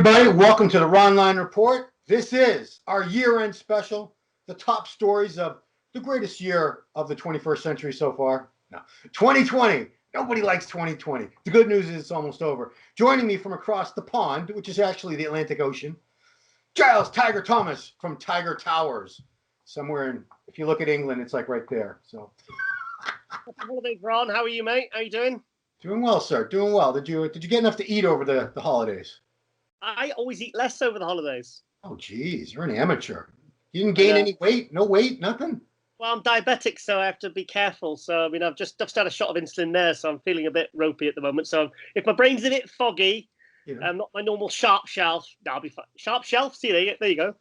everybody. Welcome to the Ronline Report. This is our year-end special, the top stories of the greatest year of the 21st century so far. No, 2020. Nobody likes 2020. The good news is it's almost over. Joining me from across the pond, which is actually the Atlantic Ocean, Giles Tiger Thomas from Tiger Towers. Somewhere in, if you look at England, it's like right there. So, happy holidays, Ron. How are you, mate? How you doing? Doing well, sir. Doing well. Did you get enough to eat over the holidays? I always eat less over the holidays. Oh, geez, you're an amateur. You didn't gain any weight? No weight? Nothing? Well, I'm diabetic, so I have to be careful. So, I mean, I've just had a shot of insulin there, so I'm feeling a bit ropey at the moment. So, if my brain's a bit foggy, not my normal sharp shelf, I'll be fine. Sharp shelf? See, there you go.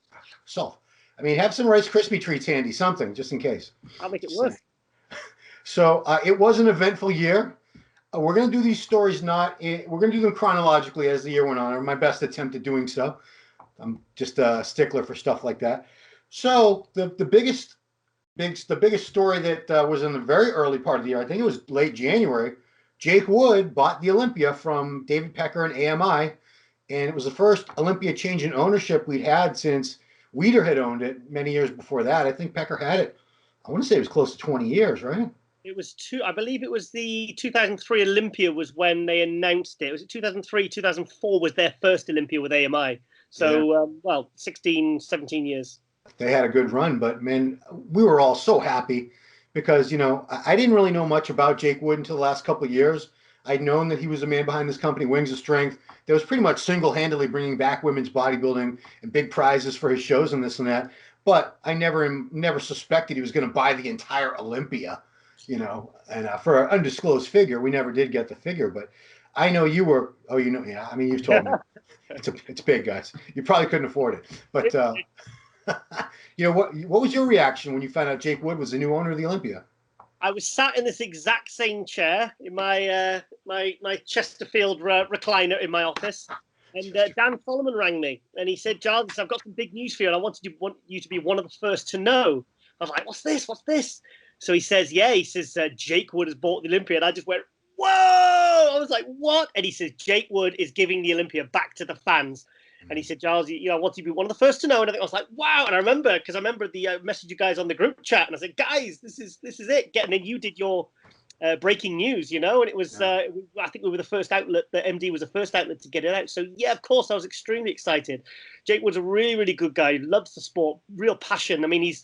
So, I mean, have some Rice Krispie treats handy, something, just in case. I'll make it worse. So, it was an eventful year. We're going to do these stories we're going to do them chronologically as the year went on, or my best attempt at doing so. I'm just a stickler for stuff like that. So the biggest story that was in the very early part of the year, I think it was late January, Jake Wood bought the Olympia from David Pecker and AMI, and it was the first Olympia change in ownership we'd had since Weider had owned it many years before that. I think Pecker had it, I want to say it was close to 20 years, right? It was I believe it was the 2003 Olympia was when they announced it. It was 2003, 2004 was their first Olympia with AMI. So, yeah. 16, 17 years. They had a good run, but man, we were all so happy because, I didn't really know much about Jake Wood until the last couple of years. I'd known that he was the man behind this company, Wings of Strength, that was pretty much single-handedly bringing back women's bodybuilding and big prizes for his shows and this and that. But I never suspected he was going to buy the entire Olympia. And for an undisclosed figure, we never did get the figure, but I know you were, yeah, I mean, you've told me it's big, guys. You probably couldn't afford it, but, what was your reaction when you found out Jake Wood was the new owner of the Olympia? I was sat in this exact same chair in my my Chesterfield recliner in my office, and Dan Solomon rang me, and he said, "Giles, I've got some big news for you, and I want you to be one of the first to know." I was like, "What's this? What's this?" So he says, Jake Wood has bought the Olympia. And I just went, whoa! I was like, what? And he says, Jake Wood is giving the Olympia back to the fans. And he said, Giles, I want you to be one of the first to know. And I was like, wow. And I remember the message you guys on the group chat. And I said, guys, this is it. And then you did your breaking news, and it was, I think we were the first outlet, the MD was the first outlet to get it out. So, yeah, of course, I was extremely excited. Jake Wood's a really, really good guy. He loves the sport, real passion. I mean, he's,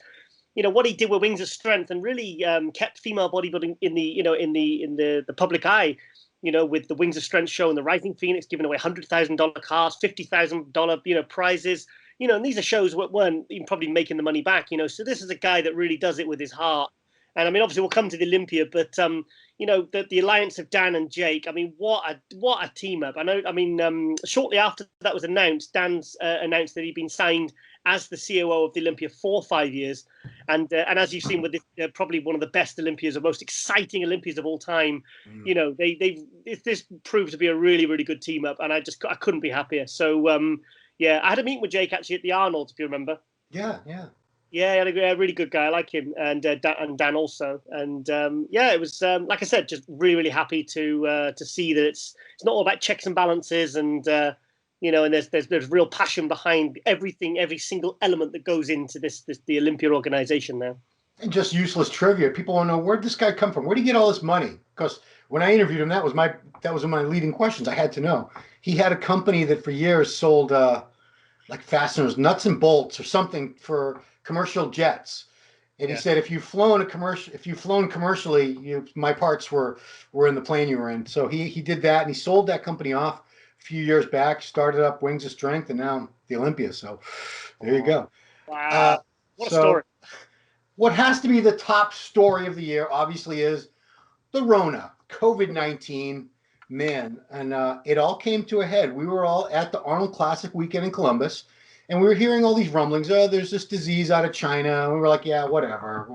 what he did with Wings of Strength and really kept female bodybuilding in the public eye, with the Wings of Strength show and the Rising Phoenix giving away $100,000 cars, $50,000, prizes, and these are shows that weren't even probably making the money back, so this is a guy that really does it with his heart. And I mean, obviously we'll come to the Olympia, but the alliance of Dan and Jake, I mean, what a team up. Shortly after that was announced, Dan's announced that he'd been signed as the COO of the Olympia for 5 years. And as you've seen with this, probably one of the best Olympias or most exciting Olympias of all time, this proved to be a really, really good team up. And I couldn't be happier. So, I had a meeting with Jake actually at the Arnold, if you remember. Yeah. Yeah, he had a really good guy. I like him, and Dan also. And it was like I said, just really, really happy to see that it's not all about checks and balances, and and there's real passion behind everything, every single element that goes into the Olympia organization now. And just useless trivia. People want to know, where'd this guy come from? Where did he get all this money? Because when I interviewed him, that was one of my leading questions. I had to know. He had a company that for years sold like fasteners, nuts and bolts, or something for commercial jets. And he said, if you've flown commercially, my parts were in the plane you were in. So he did that, and he sold that company off a few years back, started up Wings of Strength, and now the Olympia. So there you go. Wow. What a story. What has to be the top story of the year, obviously, is the Rona, COVID-19, man. And it all came to a head. We were all at the Arnold Classic weekend in Columbus, and we were hearing all these rumblings. Oh, there's this disease out of China. And we were like, yeah, whatever.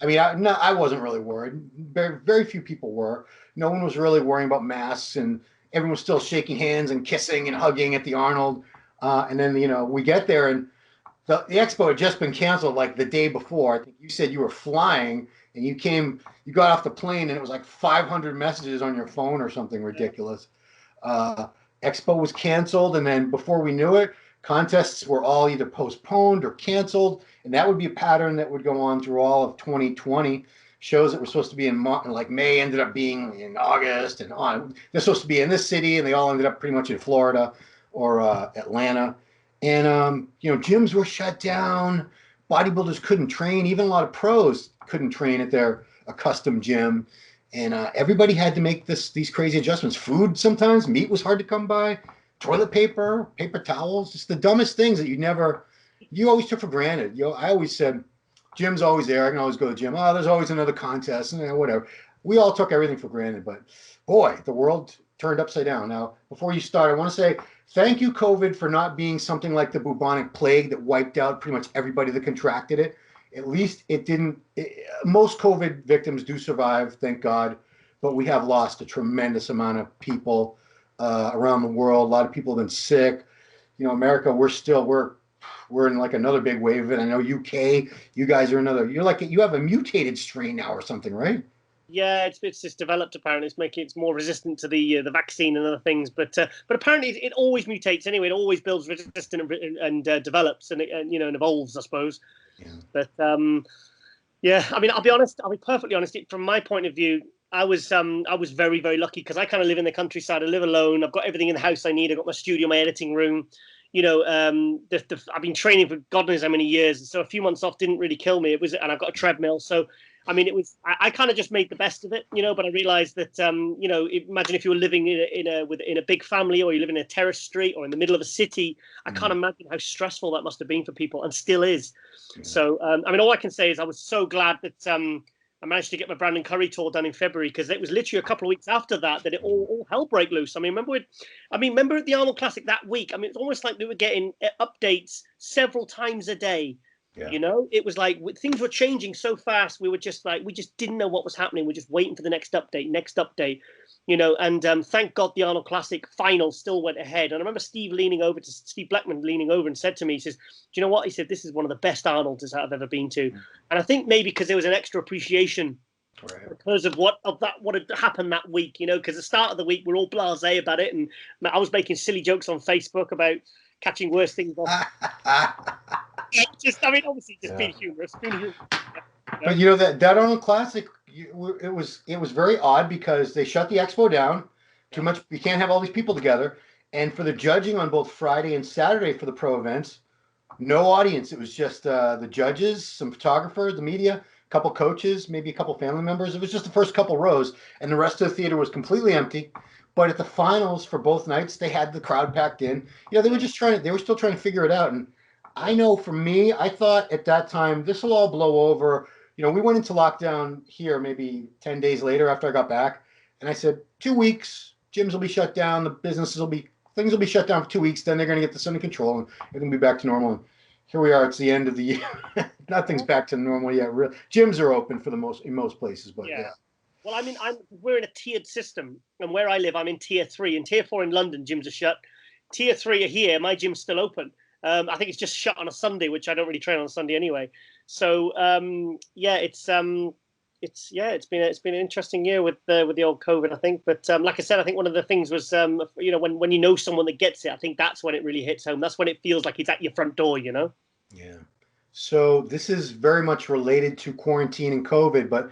I mean, I wasn't really worried. Very, very few people were. No one was really worrying about masks, and everyone was still shaking hands and kissing and hugging at the Arnold. And then, we get there, and the expo had just been canceled like the day before. I think you said you were flying, and you got off the plane, and it was like 500 messages on your phone or something ridiculous. Expo was canceled, and then before we knew it, contests were all either postponed or canceled, and that would be a pattern that would go on through all of 2020. Shows that were supposed to be in like May ended up being in August, and on. They're supposed to be in this city, and they all ended up pretty much in Florida or Atlanta. And gyms were shut down. Bodybuilders couldn't train. Even a lot of pros couldn't train at their accustomed gym, and everybody had to make these crazy adjustments. Food sometimes, meat was hard to come by. Toilet paper, paper towels, just the dumbest things that you always took for granted. I always said, gym's always there. I can always go to the gym. Oh, there's always another contest, and whatever. We all took everything for granted, but boy, the world turned upside down. Now, before you start, I want to say thank you, COVID, for not being something like the bubonic plague that wiped out pretty much everybody that contracted it. At least it didn't. Most COVID victims do survive, thank God, but we have lost a tremendous amount of people around the world. A lot of people have been sick. America, we're in like another big wave of it. I know UK, you guys are you have a mutated strain now or something, right? Yeah, it's just developed apparently. It's more resistant to the vaccine and other things. But apparently it always mutates anyway. It always builds resistance and develops and and evolves, I suppose. Yeah. But yeah, I mean, I'll be perfectly honest. From my point of view, I was very, very lucky because I kind of live in the countryside. I live alone. I've got everything in the house I need. I've got my studio, my editing room. I've been training for God knows how many years, so a few months off didn't really kill me. And I've got a treadmill, so I mean, I kind of just made the best of it, But I realized that, imagine if you were living in a big family, or you live in a terrace street, or in the middle of a city. I can't imagine how stressful that must have been for people, and still is. Yeah. So, I mean, all I can say is I was so glad that I managed to get my Brandon Curry tour done in February, because it was literally a couple of weeks after that it all hell broke loose. I mean, remember at the Arnold Classic that week? I mean, it's almost like we were getting updates several times a day. Yeah. It was like things were changing so fast. We just didn't know what was happening. We're just waiting for the next update. And thank God the Arnold Classic final still went ahead. And I remember Steve Blackman leaning over and said to me, he says, "Do you know what?" He said, "This is one of the best Arnolds I've ever been to." And I think maybe because there was an extra appreciation because of what had happened that week, because the start of the week we're all blasé about it. And I was making silly jokes on Facebook about catching worse things off. Obviously, being humorous. But that Arnold Classic, it was very odd because they shut the expo down. Too much. You can't have all these people together. And for the judging on both Friday and Saturday for the pro events, no audience. It was just the judges, some photographers, the media, a couple coaches, maybe a couple family members. It was just the first couple rows, and the rest of the theater was completely empty. But at the finals for both nights, they had the crowd packed in. They were still trying to figure it out. And I know for me, I thought at that time, this will all blow over. We went into lockdown here maybe 10 days later after I got back. And I said, 2 weeks, gyms will be shut down. Things will be shut down for 2 weeks. Then they're going to get this under control and they're going to be back to normal. And here we are. It's the end of the year. Nothing's back to normal yet. Gyms are open in most places, but yeah. Well, I mean, we're in a tiered system. And where I live, I'm in tier 3. In tier 4 in London, gyms are shut. Tier 3 are here. My gym's still open. I think it's just shut on a Sunday, which I don't really train on a Sunday anyway. So it's been an interesting year with the old COVID, I think. But like I said, I think one of the things was when you know someone that gets it, I think that's when it really hits home. That's when it feels like it's at your front door, Yeah. So this is very much related to quarantine and COVID, but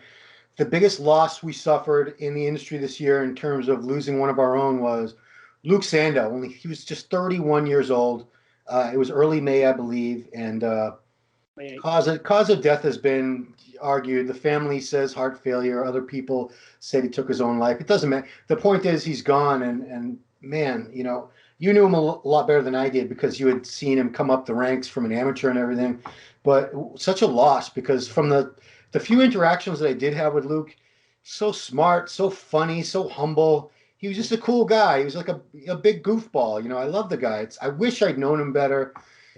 the biggest loss we suffered in the industry this year in terms of losing one of our own was Luke Sandoe. He was just 31 years old. It was early May, I believe, and cause of death has been argued. The family says heart failure. Other people said he took his own life. It doesn't matter. The point is he's gone, and man, you knew him a lot better than I did because you had seen him come up the ranks from an amateur and everything. But such a loss because from the few interactions that I did have with Luke, so smart, so funny, so humble. He was just a cool guy. He was like a big goofball. I love the guy. I wish I'd known him better.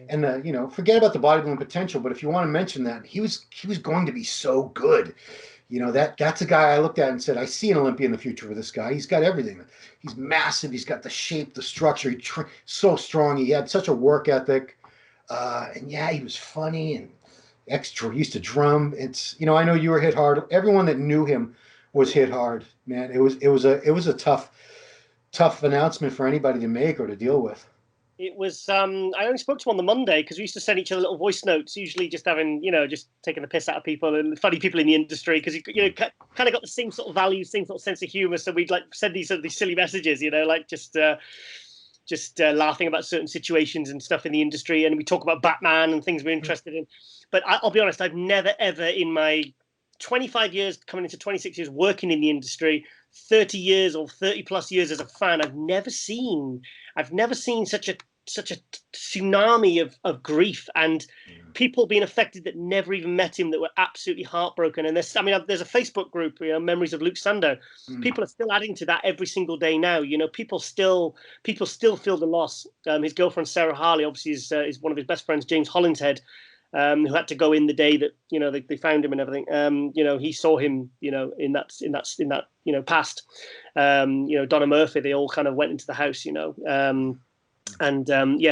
And forget about the bodybuilding potential, but if you want to mention that, he was going to be so good. That's a guy I looked at and said, I see an Olympia in the future for this guy. He's got everything. He's massive. He's got the shape, the structure. So strong. He had such a work ethic. And yeah, he was funny and extra. He used to drum. I know you were hit hard. Everyone that knew him was hit hard, man. It was a tough tough announcement for anybody to make or to deal with. It was, I only spoke to him on the Monday because we used to send each other little voice notes, usually just having, just taking the piss out of people and funny people in the industry because, kind of got the same sort of values, same sort of sense of humor. So we'd like send these silly messages, like just laughing about certain situations and stuff in the industry. And we talk about Batman and things we're interested in. But I'll be honest, I've never, ever in my 25 years, coming into 26 years working in the industry, 30 years or 30 plus years as a fan, I've never seen such a tsunami of grief and people being affected that never even met him, that were absolutely heartbroken. And there's a Facebook group, Memories of Luke Sandoe. People are still adding to that every single day now. People still feel the loss. His girlfriend Sarah Harley obviously is one of his best friends, James Hollinshead, who had to go in the day that they found him and everything. He saw him in that past. Donna Murphy, they all kind of went into the house.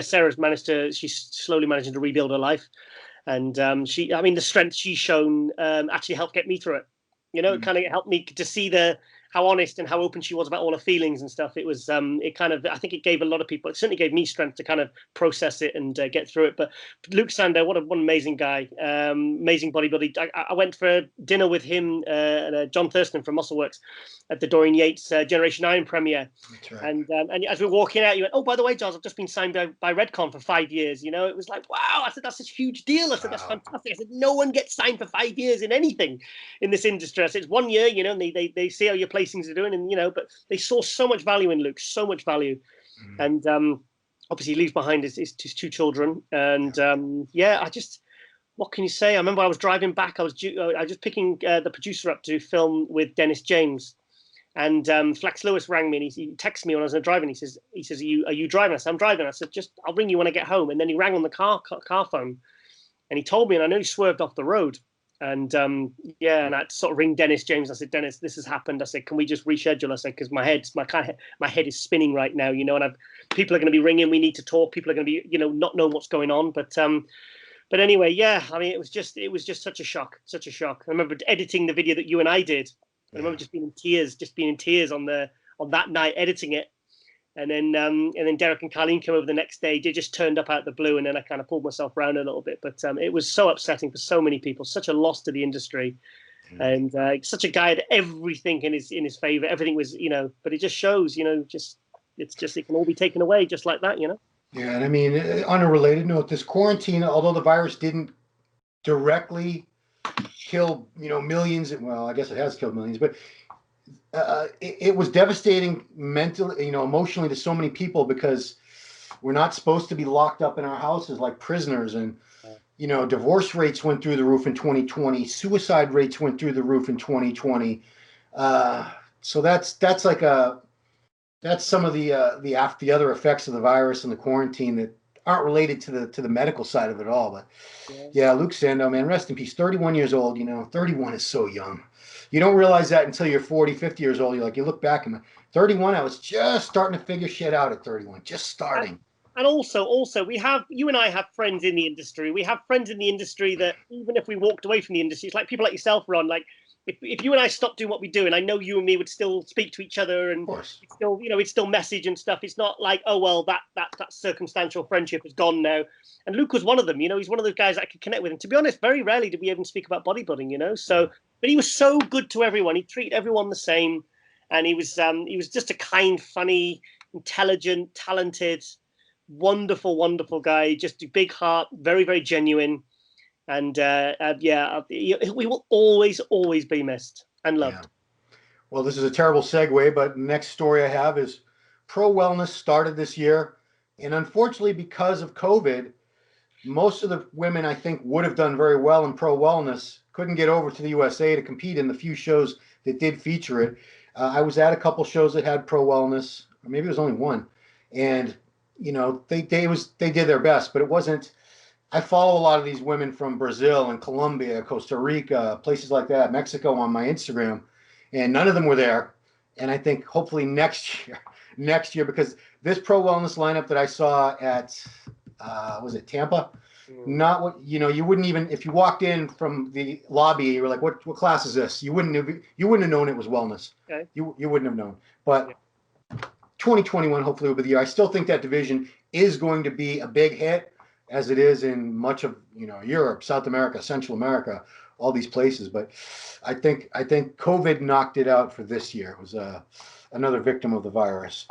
Sarah's she's slowly managing to rebuild her life, and the strength she's shown actually helped get me through it. It kind of helped me to see how honest and how open she was about all her feelings and stuff. It was, I think it gave a lot of people, it certainly gave me strength to kind of process it and get through it. But Luke Sandoe, what an amazing guy, amazing bodybuilder. I went for dinner with him and John Thurston from Muscleworks at the Dorian Yates Generation Iron premiere. That's right. And as we were walking out, you went, "Oh, by the way, Giles, I've just been signed by Redcon for 5 years." It was like, wow. I said, that's a huge deal. I said, that's fantastic. I said, no one gets signed for 5 years in anything in this industry. I said, it's 1 year, and they see how your placings are doing, and but they saw so much value in Luke, so much value. And obviously he leaves behind his 2 children. And what can you say? I remember I was driving back. I was just picking the producer up to film with Dennis James. And Flex Lewis rang me and he texted me when I was driving. He says, are you driving? I said, I'm driving. I said, I'll ring you when I get home. And then he rang on the car phone and he told me, and I know he swerved off the road. And and I had to sort of ring Dennis James. I said, Dennis, this has happened. I said, can we just reschedule? I said, because my head is spinning right now, and people are going to be ringing. We need to talk. People are going to be, not knowing what's going on. But anyway, it was just such a shock. I remember editing the video that you and I did. I remember just being in tears on that night editing it. And then Derek and Carleen came over the next day. They just turned up out of the blue, and then I kind of pulled myself around a little bit. But it was so upsetting for so many people, such a loss to the industry, and such a guy had everything in his favor. Everything was, but it just shows, it can all be taken away just like that, Yeah, and I mean, on a related note, this quarantine, although the virus didn't directly kill, millions. Well, I guess it has killed millions, but it was devastating mentally, emotionally to so many people, because we're not supposed to be locked up in our houses like prisoners. And, divorce rates went through the roof in 2020. Suicide rates went through the roof in 2020. So that's some of the other effects of the virus and the quarantine that aren't related to the medical side of it all. But yeah, Luke Sandoe, man, rest in peace. 31 years old, 31 is so young. You don't realize that until you're 40, 50 years old. You look back and 31, I was just starting to figure shit out at 31, just starting. And also you and I have friends in the industry. We have friends in the industry that even if we walked away from the industry, it's like people like yourself, Ron, like if you and I stopped doing what we do, and I know you and me would still speak to each other and we'd still message and stuff. It's not like, oh, well, that circumstantial friendship is gone now. And Luke was one of them, he's one of those guys I could connect with. And to be honest, very rarely did we even speak about bodybuilding, so, but he was so good to everyone. He treated everyone the same. And he was just a kind, funny, intelligent, talented, wonderful, wonderful guy, just a big heart, very, very genuine. And we will always, always be missed and loved. Yeah. Well, this is a terrible segue, but the next story I have is Pro Wellness started this year. And unfortunately, because of COVID, most of the women I think would have done very well in Pro Wellness couldn't get over to the USA to compete in the few shows that did feature it. I was at a couple shows that had Pro Wellness, or maybe it was only one. And, they did their best, but it wasn't. I follow a lot of these women from Brazil and Colombia, Costa Rica, places like that, Mexico on my Instagram, and none of them were there. And I think hopefully next year, because this Pro Wellness lineup that I saw at, was it Tampa? Not what, you wouldn't even, if you walked in from the lobby, you were like, what class is this? You wouldn't have known it was wellness. Okay. You wouldn't have known. But 2021 hopefully will be the year. I still think that division is going to be a big hit, as it is in much of Europe, South America, Central America, all these places. But I think COVID knocked it out for this year. It was another victim of the virus.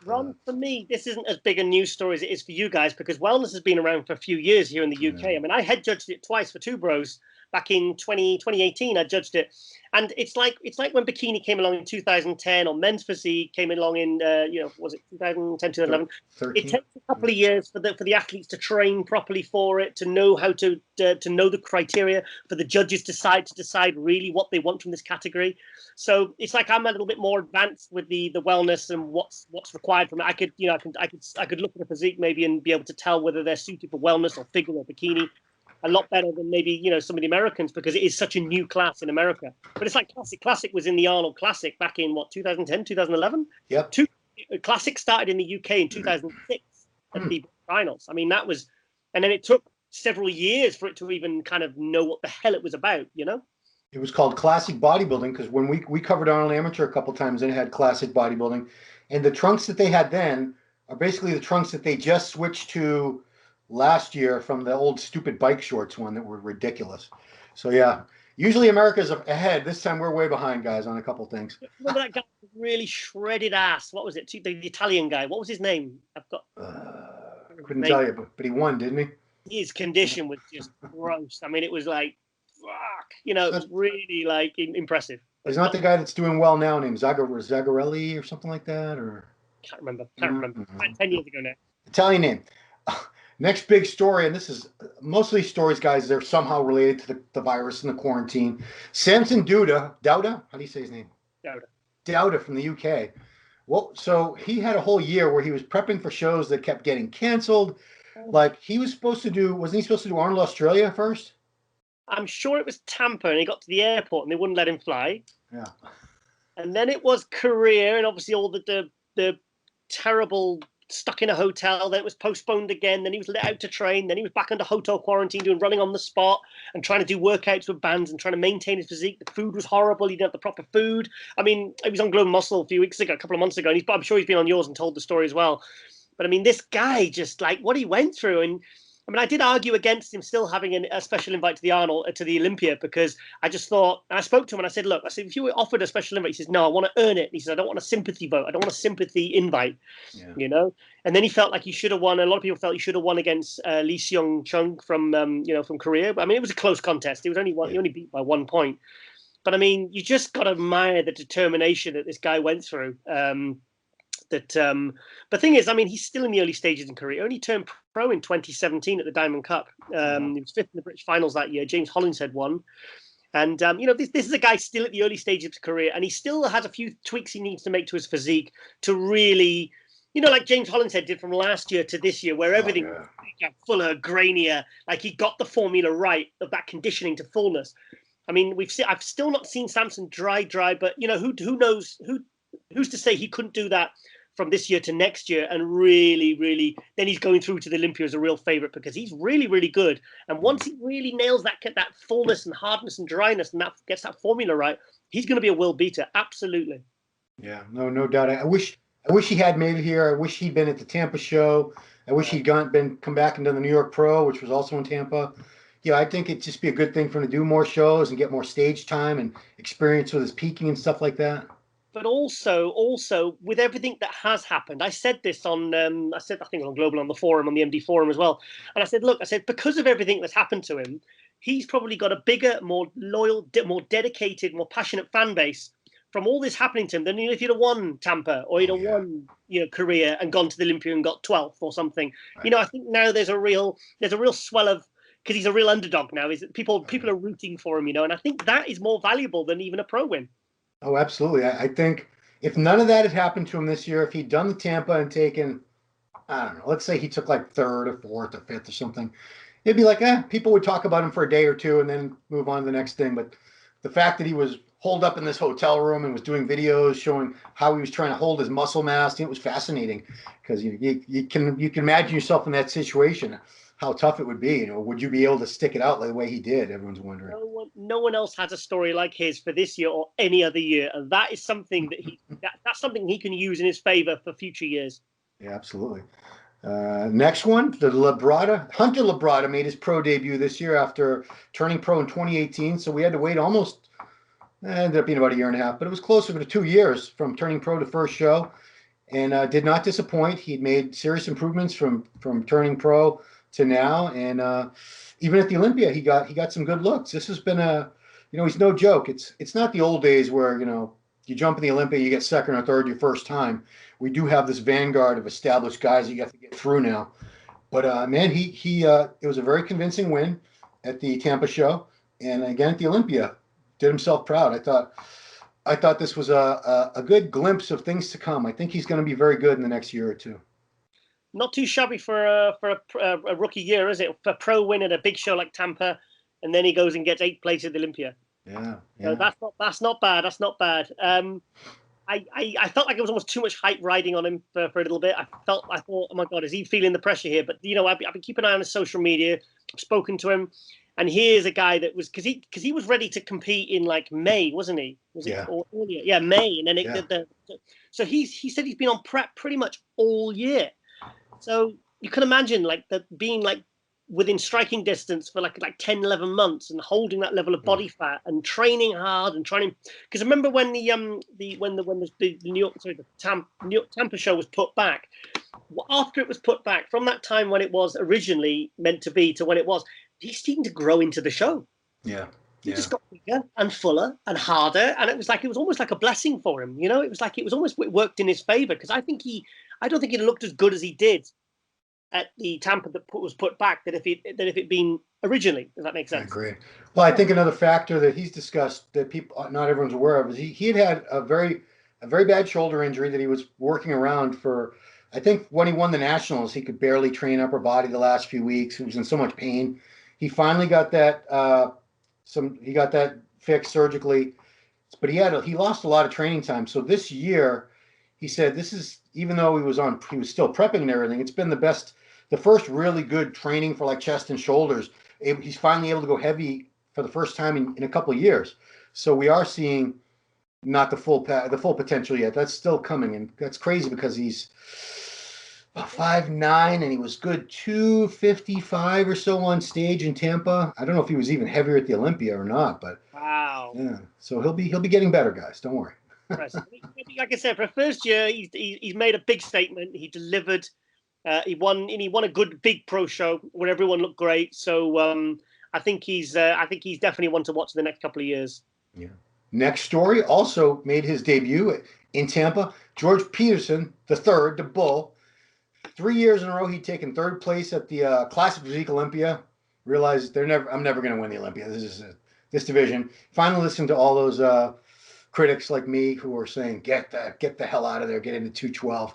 Ron, for me, this isn't as big a news story as it is for you guys, because wellness has been around for a few years here in the UK. I mean, I head judged it twice for Two Bros back in 2018. I judged it, and it's like when bikini came along in 2010, or men's physique came along in was it 2010, 2011? 13. It takes a couple of years for the athletes to train properly for it, to know how to know the criteria, for the judges to decide really what they want from this category. So it's like I'm a little bit more advanced with the wellness and what's required from it. I could look at a physique maybe and be able to tell whether they're suited for wellness or figure or bikini a lot better than maybe some of the Americans, because it is such a new class in America. But it's like Classic was in the Arnold Classic back in 2010, 2011. Yep. Classic started in the UK in 2006 at the finals. I mean, that was, and then it took several years for it to even kind of know what the hell it was about. It was called Classic Bodybuilding because when we covered Arnold Amateur a couple times, and it had Classic Bodybuilding, and the trunks that they had then are basically the trunks that they just switched to last year from the old stupid bike shorts one that were ridiculous. So yeah, usually America's ahead. This time we're way behind, guys, on a couple things. Remember that guy with really shredded ass? What was it? The Italian guy. What was his name? I've got. Couldn't tell you, but he won, didn't he? His condition was just gross. I mean, it was like, fuck. It was really like impressive. He's not the guy that's doing well now, named Zagarelli or something like that, or can't remember. 10 years ago now. Italian name. Next big story, and this is most of these stories, guys, they're somehow related to the virus and the quarantine. Samson Dauda, how do you say his name? Dauda from the UK. Well, so he had a whole year where he was prepping for shows that kept getting canceled. Like wasn't he supposed to do Arnold Australia first? I'm sure it was Tampa, and he got to the airport and they wouldn't let him fly. Yeah. And then it was Korea, and obviously all the terrible stuck in a hotel. Then it was postponed again. Then he was let out to train. Then he was back under hotel quarantine, running on the spot and trying to do workouts with bands and trying to maintain his physique. The food was horrible. He didn't have the proper food. I mean, he was on Global Muscle a couple of months ago, and I'm sure he's been on yours and told the story as well. But I mean, this guy just like what he went through. And I mean, I did argue against him still having a special invite to the Olympia, because I just thought, and I spoke to him and I said, look, if you were offered a special invite, he says, no, I want to earn it. And he says, I don't want a sympathy vote. I don't want a sympathy invite, And then he felt like he should have won. A lot of people felt he should have won against Lee Seung Chung from Korea. But I mean, it was a close contest. He was only he only beat by 1 point. But I mean, you just got to admire the determination that this guy went through. But the thing is, I mean, he's still in the early stages in career. He only turned pro in 2017 at the Diamond Cup. He was fifth in the British finals that year. James Hollingshead won. And, this is a guy still at the early stage of his career, and he still has a few tweaks he needs to make to his physique to really, like James Hollingshead did from last year to this year, where everything was fuller, grainier, like he got the formula right of that conditioning to fullness. I mean, I've still not seen Samson dry, but, who knows, who's to say he couldn't do that from this year to next year, and really, really, then he's going through to the Olympia as a real favorite, because he's really, really good. And once he really nails that fullness and hardness and dryness, and that gets that formula right, he's going to be a world beater. Absolutely. Yeah, no doubt. I wish he had made it here. I wish he'd been at the Tampa show. I wish he'd come back and done the New York Pro, which was also in Tampa. I think it'd just be a good thing for him to do more shows and get more stage time and experience with his peaking and stuff like that. But also with everything that has happened, I said this on, I think it was on Global, on the forum, on the MD forum as well. And I said, look, because of everything that's happened to him, he's probably got a bigger, more loyal, more dedicated, more passionate fan base from all this happening to him than if he'd have won Tampa or he'd have won, Korea and gone to the Olympia and got 12th or something. Right. I think now there's a real swell of, because he's a real underdog now. Is people are rooting for him, and I think that is more valuable than even a pro win. Oh, absolutely. I think if none of that had happened to him this year, if he'd done the Tampa and taken, I don't know, let's say he took like third or fourth or fifth or something, it'd be like, people would talk about him for a day or two and then move on to the next thing. But the fact that he was holed up in this hotel room and was doing videos showing how he was trying to hold his muscle mass, it was fascinating, because you can imagine yourself in that situation, how tough it would be. Would you be able to stick it out the way he did? Everyone's wondering. No one else has a story like his for this year or any other year, and that is something that that's something he can use in his favor for future years. Yeah, absolutely. Next one, the Labrada. Hunter Labrada made his pro debut this year after turning pro in 2018. So we had to wait almost, ended up being about a year and a half, but it was closer to 2 years from turning pro to first show, and did not disappoint. He'd made serious improvements from turning pro to now, and even at the Olympia, he got some good looks. This has been he's no joke. It's not the old days where you jump in the Olympia, you get second or third your first time. We do have this vanguard of established guys that you have to get through now. But man, it was a very convincing win at the Tampa show, and again at the Olympia, did himself proud. I thought this was a good glimpse of things to come. I think he's going to be very good in the next year or two. Not too shabby for a rookie year, is it? A pro win at a big show like Tampa, and then he goes and gets 8th place at the Olympia. Yeah. So that's not bad. That's not bad. I felt like it was almost too much hype riding on him for a little bit. I thought, oh my God, is he feeling the pressure here? But I've been keeping an eye on his social media. I've spoken to him, and here's a guy that was because he was ready to compete in like May, wasn't he? Was it earlier? Yeah, May, and then so he said he's been on prep pretty much all year. So you can imagine like that being like within striking distance for like 10, 11 months and holding that level of body fat and training hard and trying. Because remember when the Tampa show was put back, after it was put back, from that time when it was originally meant to be to when it was, he's starting to grow into the show. Yeah. He just got bigger and fuller and harder, and it was almost like a blessing for him. It worked in his favor, because I don't think he looked as good as he did at the Tampa that was put back that if it been originally. Does that make sense? I agree. Well, I think another factor that he's discussed that not everyone's aware of is he had a very bad shoulder injury that he was working around for. I think when he won the Nationals, he could barely train upper body the last few weeks. He was in so much pain. He finally got that he got that fixed surgically, but he lost a lot of training time. So this year, he said this is, even though he was still prepping and everything, it's been the first really good training for like chest and shoulders. He's finally able to go heavy for the first time in a couple of years. So we are seeing not the full potential yet. That's still coming, and that's crazy because he's 5'9", and he was good 255 or so on stage in Tampa. I don't know if he was even heavier at the Olympia or not, but wow. Yeah. So he'll be getting better, guys. Don't worry. Like I said, for a first year, he's made a big statement. He delivered. He won a good big pro show where everyone looked great. So I think he's definitely one to watch in the next couple of years. Yeah. Next story, also made his debut in Tampa. George Peterson III, the Bull. 3 years in a row, he'd taken 3rd place at the Classic Physique Olympia. Realized I'm never going to win the Olympia. This division. Finally listened to all those critics like me who were saying, get the hell out of there, get into 212.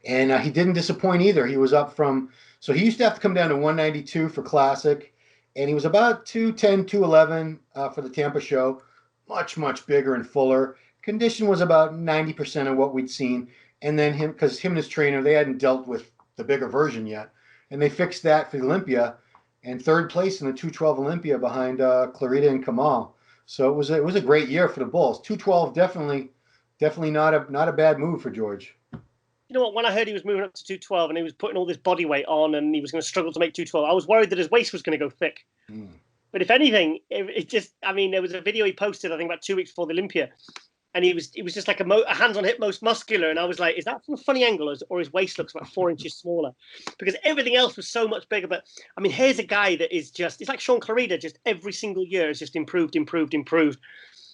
And he didn't disappoint either. He was up so he used to have to come down to 192 for Classic, and he was about 210, 211 for the Tampa show. Much, much bigger and fuller. Condition was about 90% of what we'd seen. And then because him and his trainer, they hadn't dealt with the bigger version yet. And they fixed that for the Olympia, and 3rd place in the 212 Olympia behind Clarita and Kamal. So it was a great year for the Bulls. 212 definitely not a bad move for George. You know what? When I heard he was moving up to 212 and he was putting all this body weight on and he was going to struggle to make 212, I was worried that his waist was going to go thick. But if anything, there was a video he posted, I think about 2 weeks before the Olympia, and he was just like a hands on hip most muscular, and I was like, is that from a funny angle, or his waist looks about 4 inches smaller? Because everything else was so much bigger. But here's a guy that is it's like Sean Clarida, just every single year has just improved.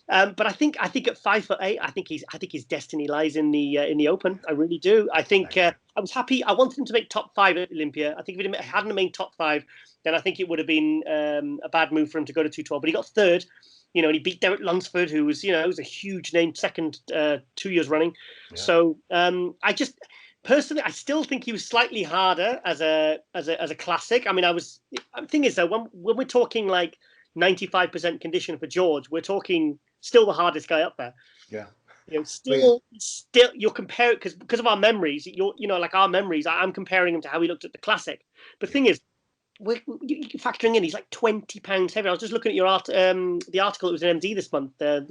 But I think at 5'8", I think his destiny lies in the Open. I really do. I think I was happy. I wanted him to make top 5 at Olympia. I think if he hadn't made top 5, then I think it would have been a bad move for him to go to 212. But he got 3rd. And he beat Derek Lunsford, who was was a huge name, 2nd 2 years running. Yeah. So I just personally, I still think he was slightly harder as a Classic. The thing is though, when we're talking like 95% condition for George, we're talking still the hardest guy up there. Yeah. Still you're comparing because of our memories. Like our memories. I'm comparing him to how he looked at the Classic. But the thing is, we're factoring in he's like 20 pounds heavier. I was just looking at the article that was in MD this month. The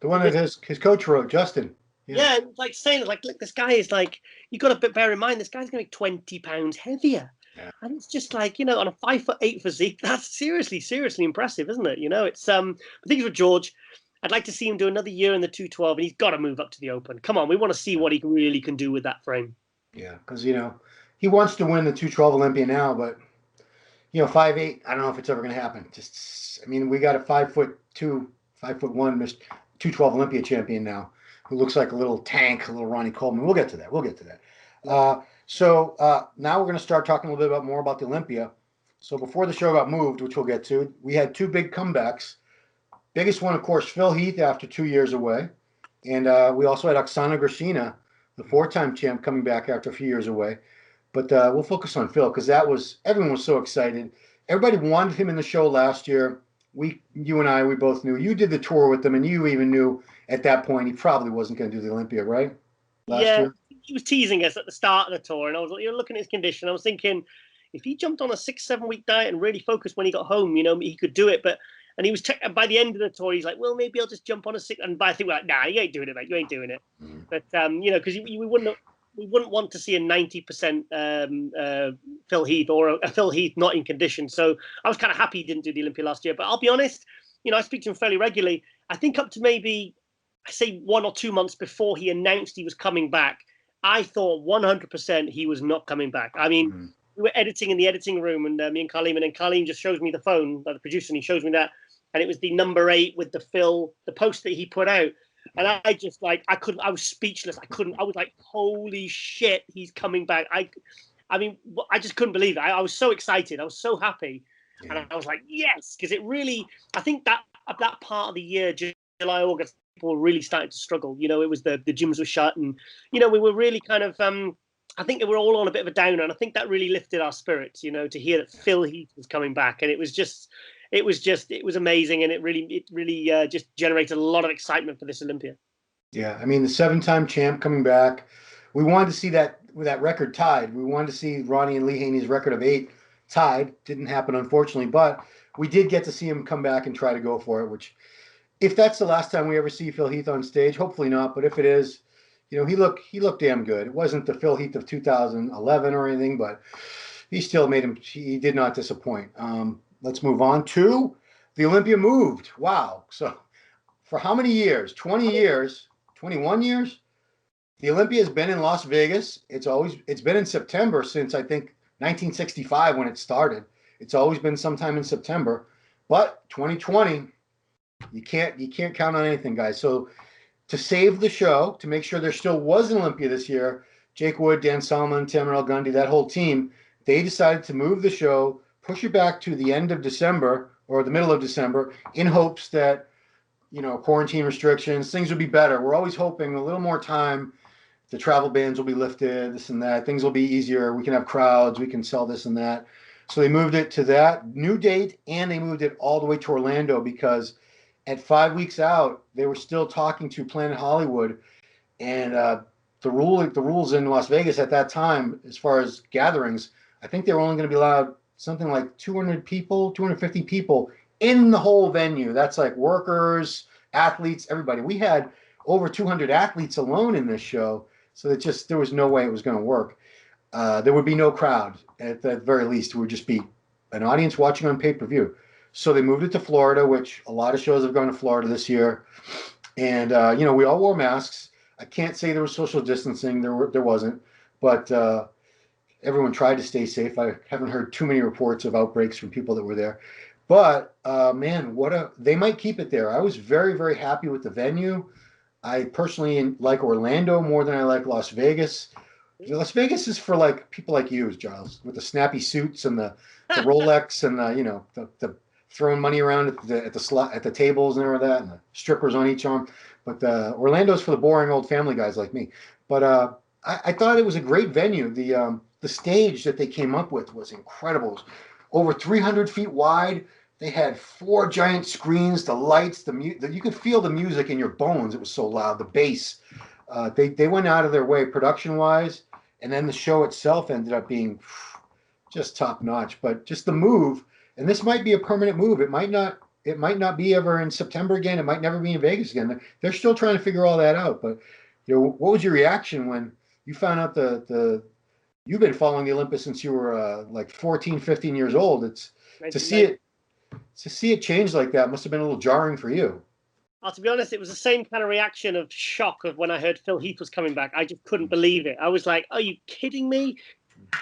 one that his coach wrote, Justin. Yeah, like saying, like, look, this guy is like, you got to bear in mind, this guy's going to be 20 pounds heavier. Yeah. And it's just like, you know, on a 5'8" physique, that's seriously impressive, isn't it? You know, it's, I think with George, I'd like to see him do another year in the 212, and he's got to move up to the Open. Come on, we want to see what he really can do with that frame. Yeah, because, you know, he wants to win the 212 Olympia now, but, you know, 5'8", I don't know if it's ever going to happen. Just, I mean, we got a 5'2", 5'1", 212 Olympia champion now, who looks like a little tank, a little Ronnie Coleman. We'll get to that. So now we're going to start talking a little bit more about the Olympia. So before the show got moved, which we'll get to, we had two big comebacks. Biggest one, of course, Phil Heath after 2 years away. And we also had Oksana Grishina, the four-time champ, coming back after a few years away. But we'll focus on Phil because everyone was so excited. Everybody wanted him in the show last year. You and I, we both knew. You did the tour with him, and you even knew at that point he probably wasn't going to do the Olympia, right? Last year? He was teasing us at the start of the tour, and I was looking at his condition. I was thinking, if he jumped on a 6-7 week diet and really focused when he got home, you know, he could do it. And he was by the end of the tour, he's like, well, maybe I'll just jump on a 6. And I think we're like, nah, you ain't doing it, mate. You ain't doing it. Mm. But you know, because we wouldn't want to see a 90% Phil Heath or a Phil Heath not in condition. So I was kind of happy he didn't do the Olympia last year. But I'll be honest, you know, I speak to him fairly regularly. I think up to maybe, I say 1 or 2 months before he announced he was coming back, I thought 100% he was not coming back. I mean, we were editing in the editing room, and me and Carlene, and then Carlene just shows me the phone, the producer, and he shows me that. And it was the number 8 with the post that he put out. And I just I was speechless. I was like, holy shit, he's coming back. I mean, I just couldn't believe it. I was so excited. I was so happy. Yeah. And I was like, yes, because it really, I think that part of the year, July, August, people were really starting to struggle. You know, it was the gyms were shut, and, you know, we were really kind of, I think they were all on a bit of a downer. And I think that really lifted our spirits, you know, to hear that Phil Heath was coming back. And it was amazing, and it really just generated a lot of excitement for this Olympia. Yeah, I mean, the 7-time champ coming back. We wanted to see that record tied. We wanted to see Ronnie and Lee Haney's record of 8 tied. Didn't happen, unfortunately, but we did get to see him come back and try to go for it. Which, if that's the last time we ever see Phil Heath on stage, hopefully not. But if it is, you know, he looked damn good. It wasn't the Phil Heath of 2011 or anything, but he still he did not disappoint. Let's move on to the Olympia moved. Wow. So for how many years? 20 years, 21 years? The Olympia has been in Las Vegas. It's been in September since, I think, 1965 when it started. It's always been sometime in September. But 2020, you can't count on anything, guys. So to save the show, to make sure there still was an Olympia this year, Jake Wood, Dan Solomon, Tamara Gundy, that whole team, they decided to move the show, push it back to the end of December or the middle of December, in hopes that, you know, quarantine restrictions, things would be better. We're always hoping a little more time, the travel bans will be lifted, this and that, things will be easier, we can have crowds, we can sell this and that. So they moved it to that new date, and they moved it all the way to Orlando, because at 5 weeks out, they were still talking to Planet Hollywood, and the rules in Las Vegas at that time, as far as gatherings, I think they were only going to be allowed something like 200 people, 250 people in the whole venue. That's like workers, athletes, everybody. We had over 200 athletes alone in this show, so there was no way it was going to work. There would be no crowd at the very least. It would just be an audience watching on pay-per-view. So they moved it to Florida, which a lot of shows have gone to Florida this year. And, you know, we all wore masks. I can't say there was social distancing. There wasn't. But everyone tried to stay safe. I haven't heard too many reports of outbreaks from people that were there. But, man, they might keep it there. I was very, very happy with the venue. I personally like Orlando more than I like Las Vegas. Las Vegas is for like people like you, Giles, with the snappy suits and the Rolex and the throwing money around at the tables and all that, and the strippers on each arm. But Orlando's for the boring old family guys like me. But I thought it was a great venue. The stage that they came up with was incredible. It was over 300 feet wide. They had 4 giant screens, the lights, you could feel the music in your bones. It was so loud. The bass. They went out of their way production-wise, and then the show itself ended up being just top-notch. But just the move, and this might be a permanent move. It might not be ever in September again. It might never be in Vegas again. They're still trying to figure all that out. But what was your reaction when you found out you've been following the Olympus since you were like 14, 15 years old. It's to see it change like that must have been a little jarring for you. To be honest, it was the same kind of reaction of shock of when I heard Phil Heath was coming back. I just couldn't believe it. I was like, are you kidding me?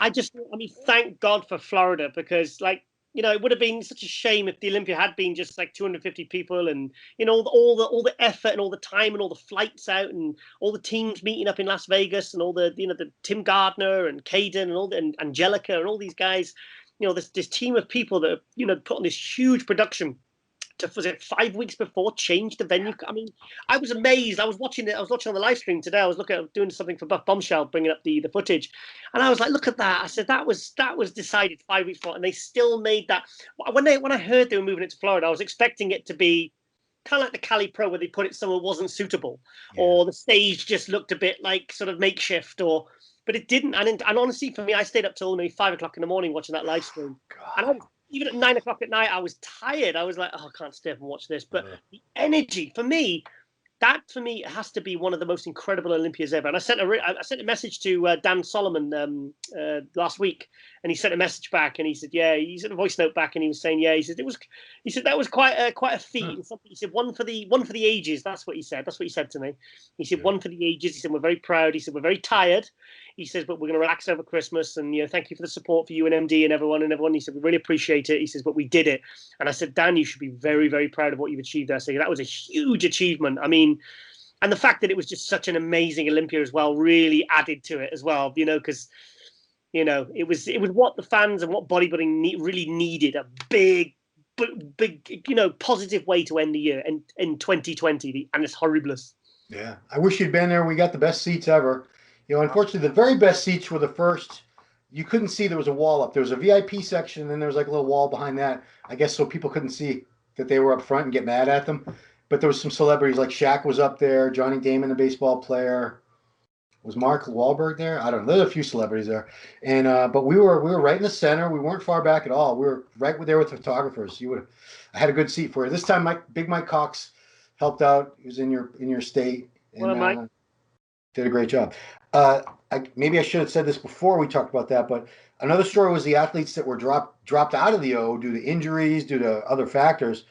I mean, thank God for Florida, because it would have been such a shame if the Olympia had been just like 250 people, and all the effort and all the time and all the flights out and all the teams meeting up in Las Vegas and all the the Tim Gardner and Caden and and Angelica and all these guys, this team of people that put on this huge production. Was it 5 weeks before changed the venue? I mean, I was amazed. I was watching it. I was watching on the live stream today. I was doing something for Buff Bombshell, bringing up the footage, and I was like, "Look at that!" I said, "That was decided 5 weeks before," and they still made that. When I heard they were moving it to Florida, I was expecting it to be kind of like the Cali Pro, where they put it somewhere wasn't suitable, or the stage just looked a bit like sort of makeshift, but it didn't. And honestly, for me, I stayed up till maybe 5 o'clock in the morning watching that live stream, and even at 9 o'clock at night, I was tired. I was like, oh, I can't stay up and watch this. But the energy, for me, it has to be one of the most incredible Olympias ever. And I sent a message to Dan Solomon last week, and he sent a message back, and he said, yeah, he sent a voice note back, and he was saying, yeah, he said that was quite a feat. And something, he said, one for the ages. That's what he said. That's what he said to me. He said, one for the ages. He said, we're very proud. He said, we're very tired. He says, but we're going to relax over Christmas, and thank you for the support for you and MD and everyone. He said, we really appreciate it. He says, but we did it. And I said, Dan, you should be very, very proud of what you've achieved there. So that was a huge achievement. I mean, and the fact that it was just such an amazing Olympia as well really added to it as well, because it was what the fans and what bodybuilding really needed, a big positive way to end the year in 2020, and it's horriblous. Yeah, I wish you'd been there. We got the best seats ever. Unfortunately, the very best seats were the first. You couldn't see there was a wall up. There was a VIP section, and then there was like a little wall behind that. I guess so people couldn't see that they were up front and get mad at them. But there was some celebrities, like Shaq was up there, Johnny Damon, the baseball player. Was Mark Wahlberg there? I don't know. There's a few celebrities there, and but we were right in the center. We weren't far back at all. We were right there with the photographers. I had a good seat for you this time. Big Mike Cox helped out. He was in your state. And, Mike. Did a great job. Maybe I should have said this before we talked about that, but another story was the athletes that were dropped out of the O due to injuries, due to other factors.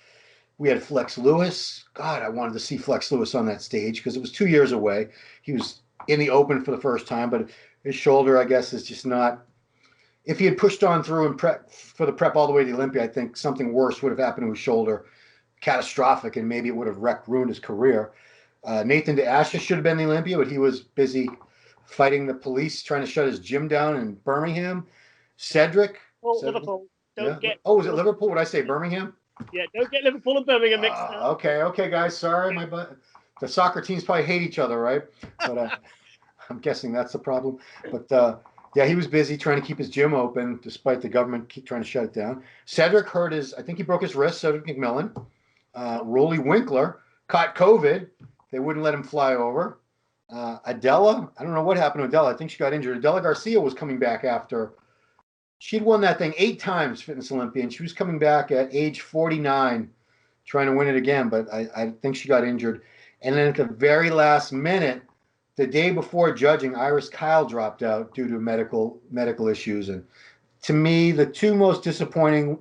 We had Flex Lewis. God, I wanted to see Flex Lewis on that stage because it was 2 years away. He was in the open for the first time, but his shoulder, I guess, is just not. If he had pushed on through and prep all the way to the Olympia, I think something worse would have happened to his shoulder, catastrophic, and maybe it would have ruined his career. Nathan DeAsha should have been the Olympia, but he was busy fighting the police, trying to shut his gym down in Birmingham. Cedric. Liverpool. Was it Liverpool? Would I say Birmingham? Yeah, don't get Liverpool and Birmingham mixed up. Okay, guys. Sorry, the soccer teams probably hate each other, right? But I'm guessing that's the problem. But yeah, he was busy trying to keep his gym open despite the government keep trying to shut it down. Cedric I think he broke his wrist. Cedric McMillan. Rolly Winkler caught COVID. They wouldn't let him fly over. Adela, I don't know what happened to Adela. I think she got injured. Adela Garcia was coming back after. She'd won that thing 8 times, Fitness Olympia, and she was coming back at age 49, trying to win it again, but I think she got injured. And then at the very last minute, the day before judging, Iris Kyle dropped out due to medical issues. And to me, the two most disappointing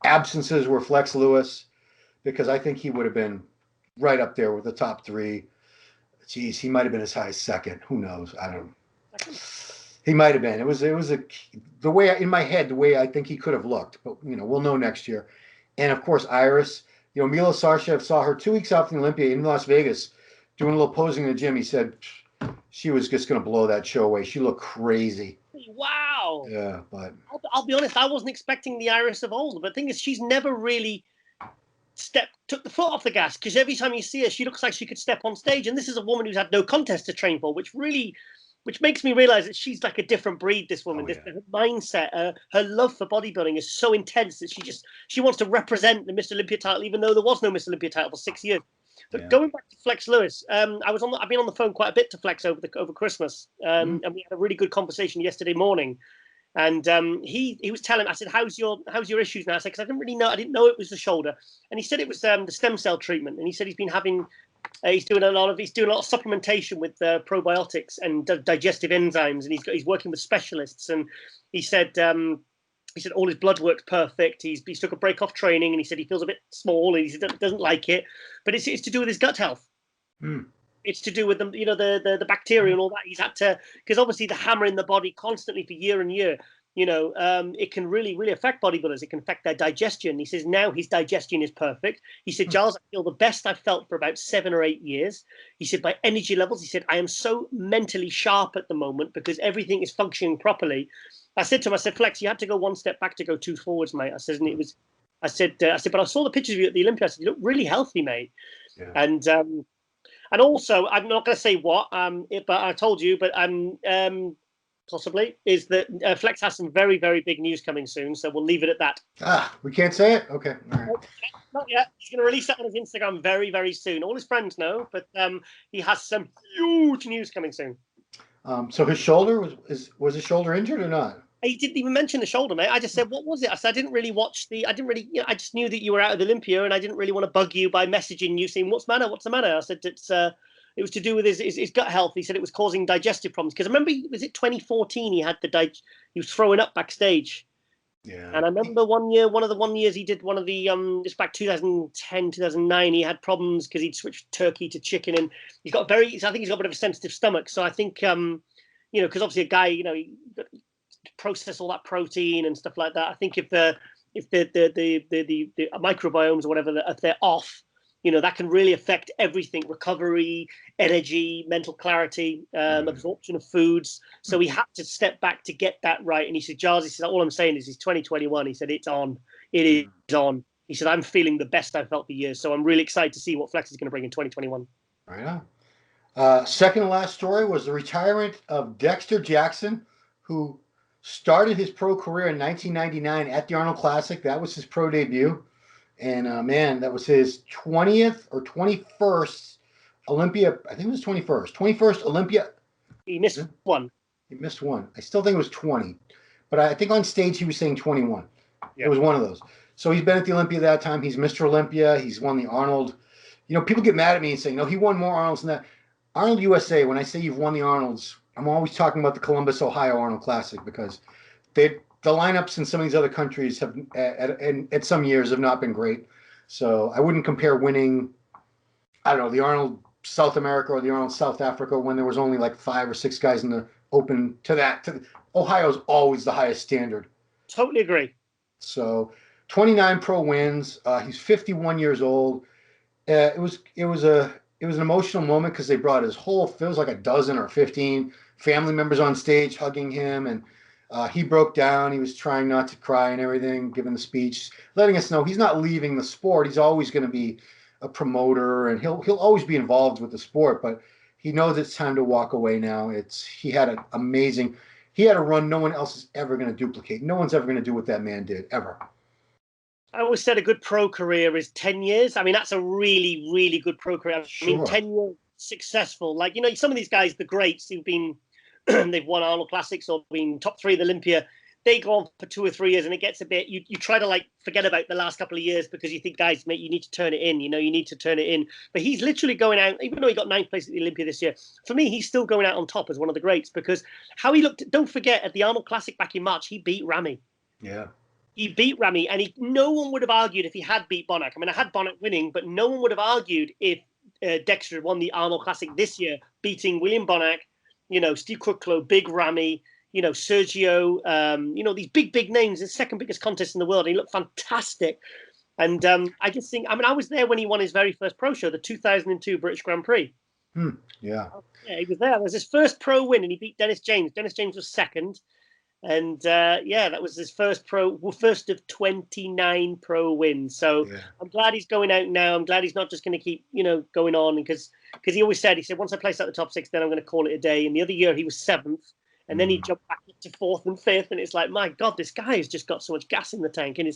absences were Flex Lewis, because I think he would have been right up there with the top 3. Geez, he might have been as high as second. Who knows? I don't know. He might have been. It was the way in my head, the way I think he could have looked. But we'll know next year. And of course, Iris. Mila Sarshev saw her 2 weeks out from the Olympia in Las Vegas, doing a little posing in the gym. He said she was just going to blow that show away. She looked crazy. Wow. Yeah, but I'll be honest. I wasn't expecting the Iris of old. But the thing is, she's never really took the foot off the gas, because every time you see her, she looks like she could step on stage. And this is a woman who's had no contest to train for, which makes me realize that she's like a different breed, this woman. Her mindset, her love for bodybuilding is so intense that she wants to represent the Mr. Olympia title, even though there was no Mr. Olympia title for 6 years. But going back to Flex Lewis, I've been on the phone quite a bit to Flex over Christmas, and we had a really good conversation yesterday morning. And he was telling, I said, how's your issues now? I said, because I didn't know it was the shoulder. And he said it was the stem cell treatment. And he said he's been having He's doing a lot of supplementation with probiotics and digestive enzymes, and he's working with specialists. And he said all his blood work's perfect. He's took a break off training, and he said he feels a bit small, and he doesn't like it, but it's to do with his gut health. It's to do with the bacteria and all that. He's had to, because obviously the hammer in the body constantly for year and year. It can really, really affect bodybuilders. It can affect their digestion. He says now his digestion is perfect. He said, Giles, I feel the best I've felt for about 7 or 8 years. He said, by energy levels, he said, I am so mentally sharp at the moment because everything is functioning properly. I said to him, I said, Flex, you had to go 1 step back to go 2 forwards, mate. I said, but I saw the pictures of you at the Olympia. I said, you look really healthy, mate. Yeah. And also, I'm not going to say what, but I told you, but possibly, is that Flex has some very, very big news coming soon, so we'll leave it at that. We can't say it? Okay. All right. Not yet. He's going to release that on his Instagram very, very soon. All his friends know, but he has some huge news coming soon. So his shoulder, was his shoulder injured or not? He didn't even mention the shoulder, mate. I just said, what was it? I said, I didn't really, I just knew that you were out of the Olympia, and I didn't really want to bug you by messaging you saying, what's the matter? What's the matter? I said, it was to do with his gut health. He said it was causing digestive problems. Because I remember, was it 2014? He had he was throwing up backstage. Yeah. And I remember one of the years he did one of the just back 2010, 2009. He had problems because he'd switched turkey to chicken, and I think he's got a bit of a sensitive stomach. So I think because obviously a guy, he process all that protein and stuff like that. I think if the microbiomes or whatever, if they're off, that can really affect everything: recovery, energy, mental clarity, absorption of foods. So he had to step back to get that right. And he said, Giles, all I'm saying is, he's 2021. He said, it's on. It is on. He said, I'm feeling the best I've felt for years. So I'm really excited to see what Flex is going to bring in 2021. Right on. Second to last story was the retirement of Dexter Jackson, who started his pro career in 1999 at the Arnold Classic. That was his pro debut. And, that was his 20th or 21st Olympia. I think it was 21st Olympia. He missed one. He missed one. I still think it was 20. But I think on stage he was saying 21. Yeah. It was one of those. So he's been at the Olympia that time. He's Mr. Olympia. He's won the Arnold. People get mad at me and say, no, he won more Arnolds than that. Arnold USA, when I say you've won the Arnolds, I'm always talking about the Columbus, Ohio Arnold Classic, because the lineups in some of these other countries have, at some years, have not been great. So I wouldn't compare winning, I don't know, the Arnold South America or the Arnold South Africa when there was only like 5 or 6 guys in the open to that. Ohio's always the highest standard. Totally agree. So 29 pro wins. He's 51 years old. It was an emotional moment because they brought his whole, feels like a dozen or 15 family members on stage hugging him, and he broke down. He was trying not to cry and everything, giving the speech, letting us know he's not leaving the sport. He's always going to be a promoter, and he'll always be involved with the sport, but he knows it's time to walk away now. He had a run no one else is ever going to duplicate. No one's ever going to do what that man did, ever. I always said a good pro career is 10 years. I mean, that's a really, really good pro career. I mean, 10 years successful. Like, some of these guys, the greats who've been, they've won Arnold Classics or been top 3 at Olympia, they go on for 2 or 3 years and it gets a bit, you try to forget about the last couple of years because you think, guys, mate, you need to turn it in, you need to turn it in. But he's literally going out, even though he got 9th place at the Olympia this year, for me, he's still going out on top as one of the greats because how he looked, don't forget, at the Arnold Classic back in March, he beat Ramy. Yeah. He beat Ramy, and no one would have argued if he had beat Bonac. I mean, I had Bonac winning, but no one would have argued if Dexter had won the Arnold Classic this year, beating William Bonac, Steve Crooklow, Big Ramy, Sergio, these big names, the second biggest contest in the world. And he looked fantastic. And I just think, I was there when he won his very first pro show, the 2002 British Grand Prix. Yeah. Yeah, he was there. It was his first pro win, and he beat Dennis James. Dennis James was second. And that was his first of 29 pro wins. So yeah. I'm glad he's going out now. I'm glad he's not just going to keep, going on because he always said, once I place out the top 6, then I'm going to call it a day. And the other year he was 7th, and then he jumped back up to 4th and 5th. And it's like, my God, this guy has just got so much gas in the tank. And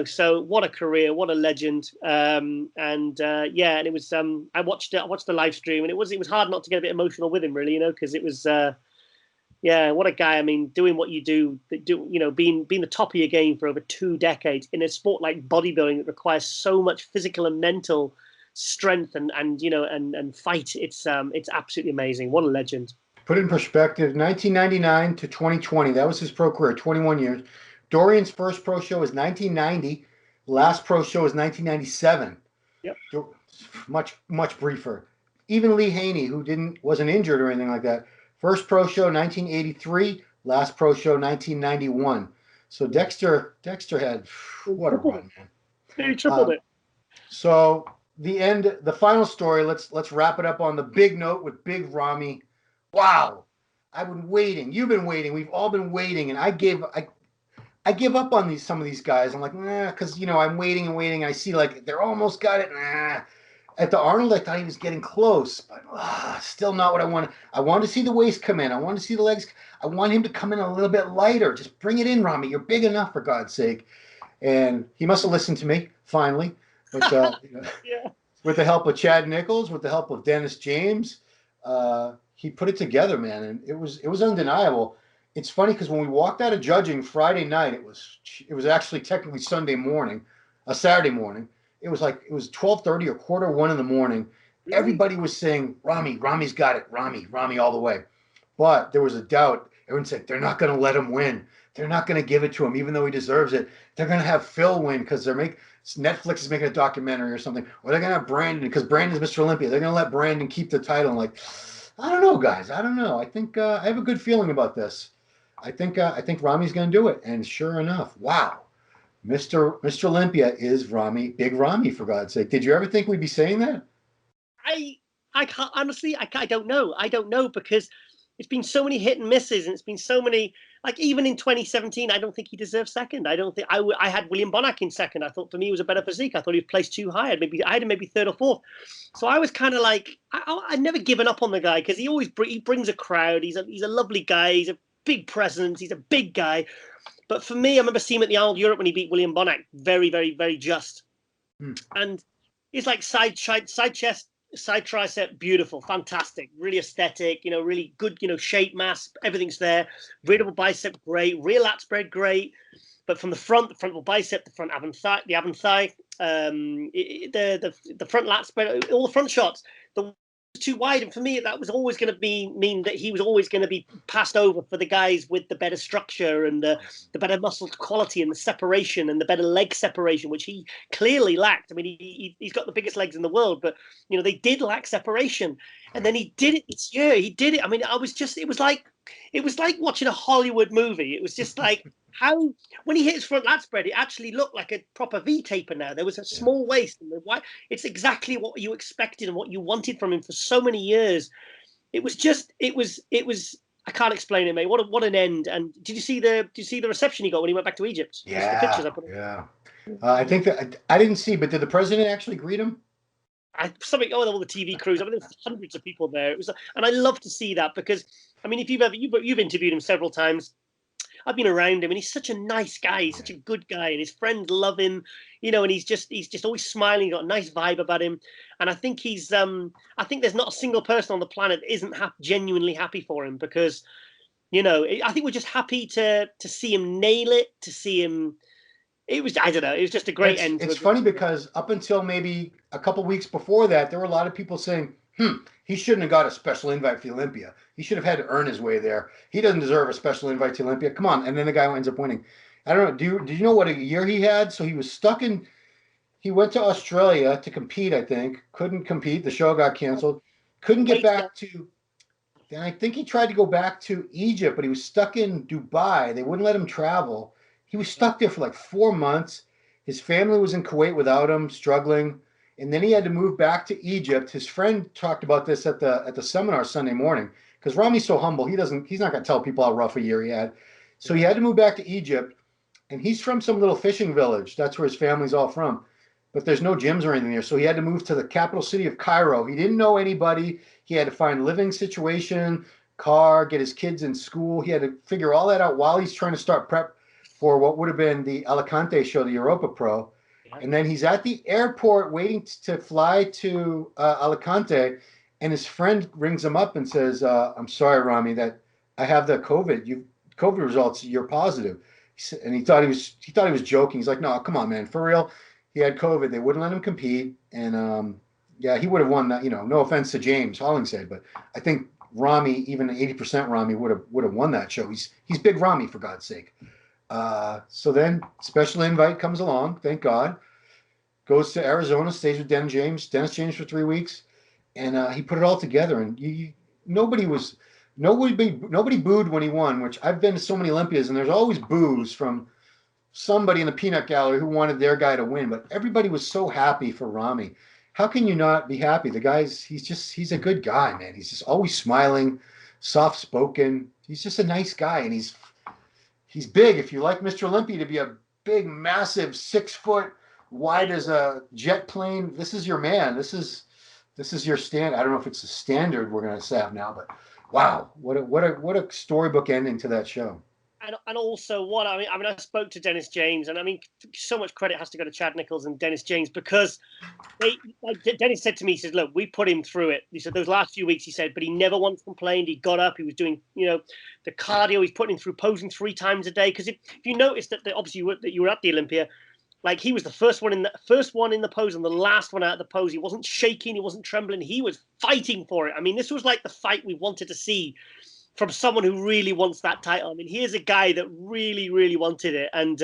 so what a career, what a legend. And it was, I watched the live stream, and it was hard not to get a bit emotional with him, really, because it was, yeah, what a guy. I mean, doing what you do, being the top of your game for over 2 decades in a sport like bodybuilding that requires so much physical and mental strength and you know and fight. It's absolutely amazing. What a legend. Put it in perspective, 1999 to 2020, that was his pro career, 21 years. Dorian's first pro show was 1990. Last pro show was 1997. Yep. Much briefer. Even Lee Haney, who wasn't injured or anything like that, first pro show 1983, last pro show 1991. So Dexter had what a run, man. He tripled it. So the final story. Let's wrap it up on the big note with Big Ramy. Wow, I've been waiting. You've been waiting. We've all been waiting, and I give up on some of these guys. I'm like, nah, because I'm waiting and waiting. And I see like they're almost got it. Nah. At the Arnold, I thought he was getting close, but still not what I wanted. I wanted to see the waist come in. I wanted to see the legs. I want him to come in a little bit lighter. Just bring it in, Ramy. You're big enough, for God's sake. And he must have listened to me finally. But, yeah. With the help of Chad Nichols, with the help of Dennis James, he put it together, man, and it was undeniable. It's funny because when we walked out of judging Friday night, it was actually technically Saturday morning. It was 12:30 or 1:45 in the morning. Really? Everybody was saying, Ramy's got it. Ramy all the way. But there was a doubt. Everyone said, they're not going to let him win. They're not going to give it to him, even though he deserves it. They're going to have Phil win because Netflix is making a documentary or something. Or they're going to have Brandon because Brandon's Mr. Olympia. They're going to let Brandon keep the title. I'm like, I don't know, guys. I don't know. I think I have a good feeling about this. I think Ramy's going to do it. And sure enough, wow. Mr. Olympia is Ramy, Big Ramy, for God's sake. Did you ever think we'd be saying that? I can't honestly. I don't know. I don't know because it's been so many hit and misses, and it's been so many. Like even in 2017, I don't think he deserved second. I don't think I had William Bonac in second. I thought for me he was a better physique. I thought he was placed too high. I had him maybe third or fourth. So I was kind of like I'd never given up on the guy because he brings a crowd. He's a lovely guy. He's a big presence. He's a big guy. But for me, I remember seeing him at the Arnold Europe when he beat William Bonac. Very, very, very just. And it's like side chest, side tricep, beautiful, fantastic, really aesthetic, really good, shape, mass, everything's there. Readable bicep, great. Rear lat spread, great. But from the frontal bicep, the front avant thigh, the front lat spread, all the front shots, the too wide, and for me that was always going to mean that he was always going to be passed over for the guys with the better structure and the better muscle quality and the separation and the better leg separation, which he clearly lacked. I mean, he's got the biggest legs in the world, but they did lack separation. And then he did it this year. He did it. I mean, it was like watching a Hollywood movie. It was just like how when he hit his front lat spread, it actually looked like a proper V taper. Now there was a small waist, and it's exactly what you expected and what you wanted from him for so many years. It was. I can't explain it, mate. What an end! And did you see the reception he got when he went back to Egypt? Yeah, the pictures I put up. Yeah. I think that I didn't see, but did the president actually greet him? All the TV crews. I mean, there's hundreds of people there. And I love to see that because, I mean, if you've interviewed him several times, I've been around him, and he's such a nice guy. He's such a good guy, and his friends love him, and he's just always smiling. He's got a nice vibe about him, and I think I think there's not a single person on the planet that isn't genuinely happy for him because, I think we're just happy to see him nail it, to see him. I don't know. It was just a great end. It's funny because up until maybe a couple weeks before that, there were a lot of people saying, he shouldn't have got a special invite for the Olympia. He should have had to earn his way there. He doesn't deserve a special invite to Olympia. Come on. And then the guy ends up winning. I don't know. Did you know what a year he had? So he was he went to Australia to compete, I think. Couldn't compete. The show got canceled. Couldn't get back to. Then I think he tried to go back to Egypt, but he was stuck in Dubai. They wouldn't let him travel. He was stuck there for like 4 months. His family was in Kuwait without him, struggling. And then he had to move back to Egypt. His friend talked about this at the seminar Sunday morning because Ramy's so humble. He's not going to tell people how rough a year he had. So he had to move back to Egypt. And he's from some little fishing village. That's where his family's all from. But there's no gyms or anything there. So he had to move to the capital city of Cairo. He didn't know anybody. He had to find a living situation, car, get his kids in school. He had to figure all that out while he's trying to start prep for what would have been the Alicante show, the Europa Pro. And then he's at the airport waiting to fly to Alicante, and his friend rings him up and says, I'm sorry, Ramy, that I have the COVID results, you're positive. And he thought he was joking. He's like, no, come on, man, for real. He had COVID. They wouldn't let him compete. And Yeah, he would have won that. You know, no offense to James Hollingshead, but I think Ramy, even 80% Ramy, would have won that show. He's big Ramy, for God's sake. So then special invite comes along, thank God. Goes to Arizona, stays with Dennis James for 3 weeks, and he put it all together. And nobody booed when he won. Which I've been to so many Olympias, and there's always boos from somebody in the peanut gallery who wanted their guy to win. But everybody was so happy for Ramy. How can you not be happy? The guy's he's a good guy, man. He's just always smiling, soft spoken. He's just a nice guy, and he's big. If you like Mr. Olympia to be a big, massive 6 foot, wide as a jet plane, this is your man. This is your stand. I don't know if it's the standard we're gonna have now, but wow, what a storybook ending to that show. And also what I mean, I spoke to Dennis James, and I mean, so much credit has to go to Chad Nichols and Dennis James, because Dennis said to me, he says, look, we put him through it. He said those last few weeks, he said, but he never once complained. He got up, he was doing, the cardio, he's putting him through posing 3 times a day. Because if you noticed that obviously you were at the Olympia, like he was the first one in the pose and the last one out of the pose. He wasn't shaking, he wasn't trembling, he was fighting for it. I mean, this was like the fight we wanted to see from someone who really wants that title. I mean, here's a guy that really, really wanted it. And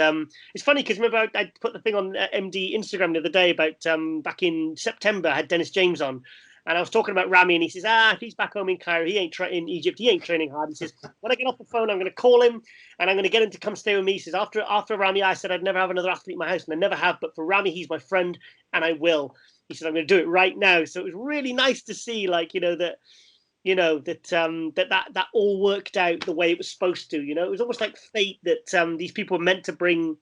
it's funny because remember I put the thing on MD Instagram the other day about back in September, I had Dennis James on. And I was talking about Ramy, and he says, if he's back home in Cairo, in Egypt, he ain't training hard. He says, when I get off the phone, I'm going to call him, and I'm going to get him to come stay with me. He says, after Ramy, I said I'd never have another athlete in my house, and I never have. But for Ramy, he's my friend, and I will. He said, I'm going to do it right now. So it was really nice to see, like, that all worked out the way it was supposed to. It was almost like fate that these people were meant to bring,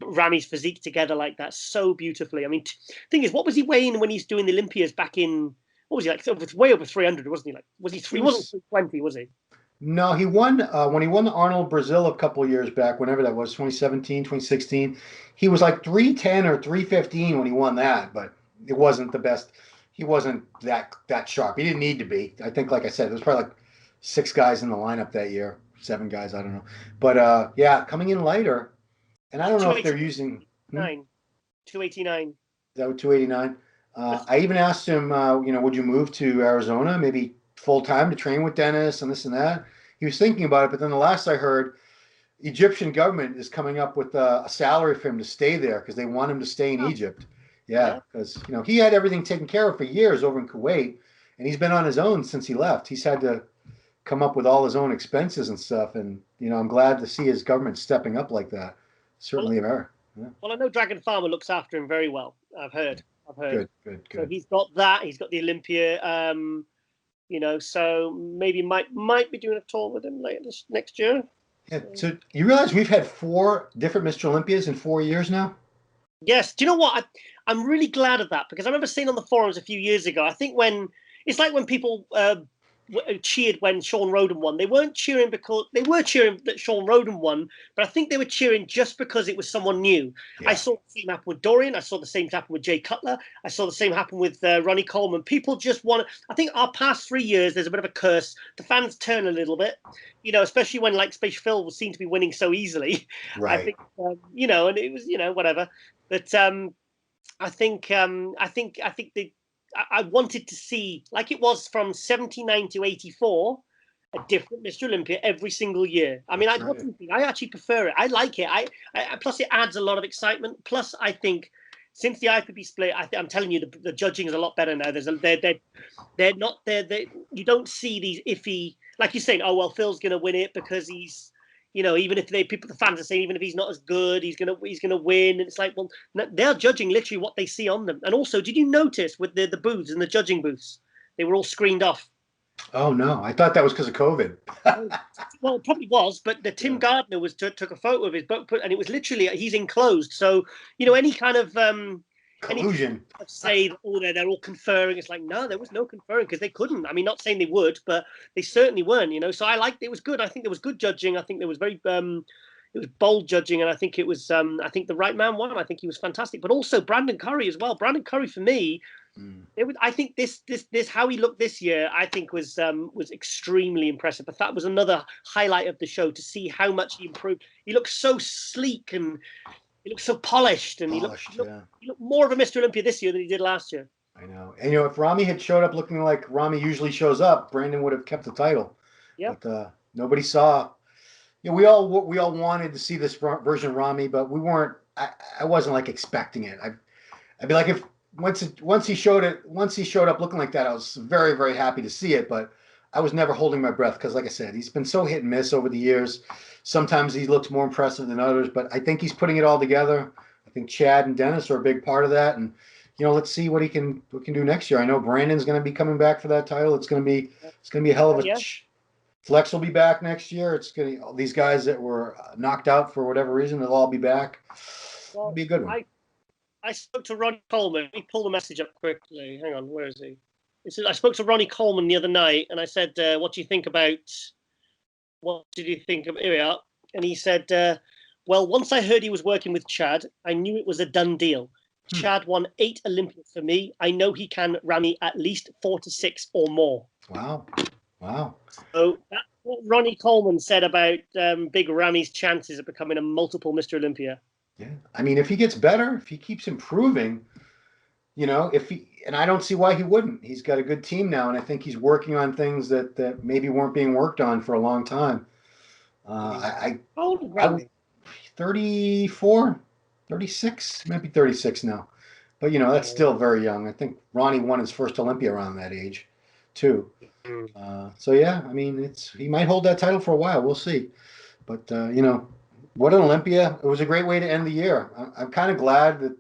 Ramy's physique together like that so beautifully. I mean, thing is, what was he weighing when he's doing the Olympias back in? What was he like? It was way over 300, wasn't he? Like, he wasn't 320, was he? No, he won when he won the Arnold Brazil a couple of years back, whenever that was, 2017, 2016. He was like 310 or 315 when he won that, but it wasn't the best. He wasn't that sharp. He didn't need to be. I think, like I said, there was probably like 6 guys in the lineup that year, 7 guys, I don't know. But yeah, coming in lighter, and I don't know if they're using 289. Is that what 289? I even asked him, would you move to Arizona, maybe full time to train with Dennis and this and that? He was thinking about it, but then the last I heard, Egyptian government is coming up with a salary for him to stay there because they want him to stay in Egypt. Yeah, because he had everything taken care of for years over in Kuwait, and he's been on his own since he left. He's had to come up with all his own expenses and stuff, and I'm glad to see his government stepping up like that. Certainly, America. Yeah. Well, I know Dragon Farmer looks after him very well. I've heard. Good. So he's got that. He's got the Olympia. So maybe might be doing a tour with him later next year. Yeah. So you realize we've had 4 different Mr. Olympias in 4 years now? Yes. Do you know what? I'm really glad of that, because I remember seeing on the forums a few years ago. I think it's like when people cheered when Sean Roden won. They weren't cheering because they were cheering that Sean Roden won, but I think they were cheering just because it was someone new. Yeah. I saw the same happen with Dorian. I saw the same happen with Jay Cutler. I saw the same happen with Ronnie Coleman. People just want. I think our past 3 years, there's a bit of a curse. The fans turn a little bit, especially when like Space Phil seemed to be winning so easily. Right. I think, and it was, whatever. But I think I wanted to see, like it was from 79 to 84, a different Mr. Olympia every single year. I mean, I actually prefer it. I like it. I plus it adds a lot of excitement. Plus, I think since the IFBB split, I'm telling you, the judging is a lot better now. They're not there. You don't see these iffy, like you're saying. Oh well, Phil's going to win it because he's. Even if the fans are saying, even if he's not as good, he's gonna win. And it's like, well, they're judging literally what they see on them. And also, did you notice with the booths and the judging booths, they were all screened off? Oh no, I thought that was because of COVID. Well, it probably was, but the Tim Gardner took a photo of his boat, and it was literally he's enclosed. So any kind of collusion. Say they're all conferring. It's like, no, there was no conferring because they couldn't. I mean, not saying they would, but they certainly weren't. So I liked it. Was good. I think there was good judging. I think there was very it was bold judging, and I think it was I think the right man won. I think he was fantastic, but also Brandon Curry as well. Brandon Curry for me, I think this how he looked this year, I think was extremely impressive. But that was another highlight of the show to see how much he improved. He looked so sleek and he looked so polished, and he looked more of a Mr. Olympia this year than he did last year. I know. And if Ramy had showed up looking like Ramy usually shows up, Brandon would have kept the title. Yeah. But nobody saw. We all wanted to see this version of Ramy, but we weren't. I wasn't like expecting it. I'd be like, if once he showed up looking like that, I was very, very happy to see it. But I was never holding my breath because, like I said, he's been so hit and miss over the years. Sometimes he looks more impressive than others, but I think he's putting it all together. I think Chad and Dennis are a big part of that, and let's see what he can do next year. I know Brandon's going to be coming back for that title. It's going to be a hell of a. Yeah. Flex will be back next year. It's going to these guys that were knocked out for whatever reason, they'll all be back. It'll be a good one. I spoke to Ronnie Coleman. Let me pull the message up quickly. Hang on, where is he? I spoke to Ronnie Coleman the other night, and I said, "What do you think about? What did you think of?" Here we are. And he said, "Well, once I heard he was working with Chad, I knew it was a done deal. Chad won 8 Olympias for me. I know he can Ramy at least 4 to 6 or more." Wow. So that's what Ronnie Coleman said about Big Ramy's chances of becoming a multiple Mr. Olympia. Yeah. I mean, if he gets better, if he keeps improving, and I don't see why he wouldn't. He's got a good team now, and I think he's working on things that maybe weren't being worked on for a long time. How old is Ramy? 34, 36, might be 36 now. But, that's still very young. I think Ronnie won his first Olympia around that age, too. So yeah, I mean, he might hold that title for a while. We'll see. But what an Olympia! It was a great way to end the year. I'm kind of glad that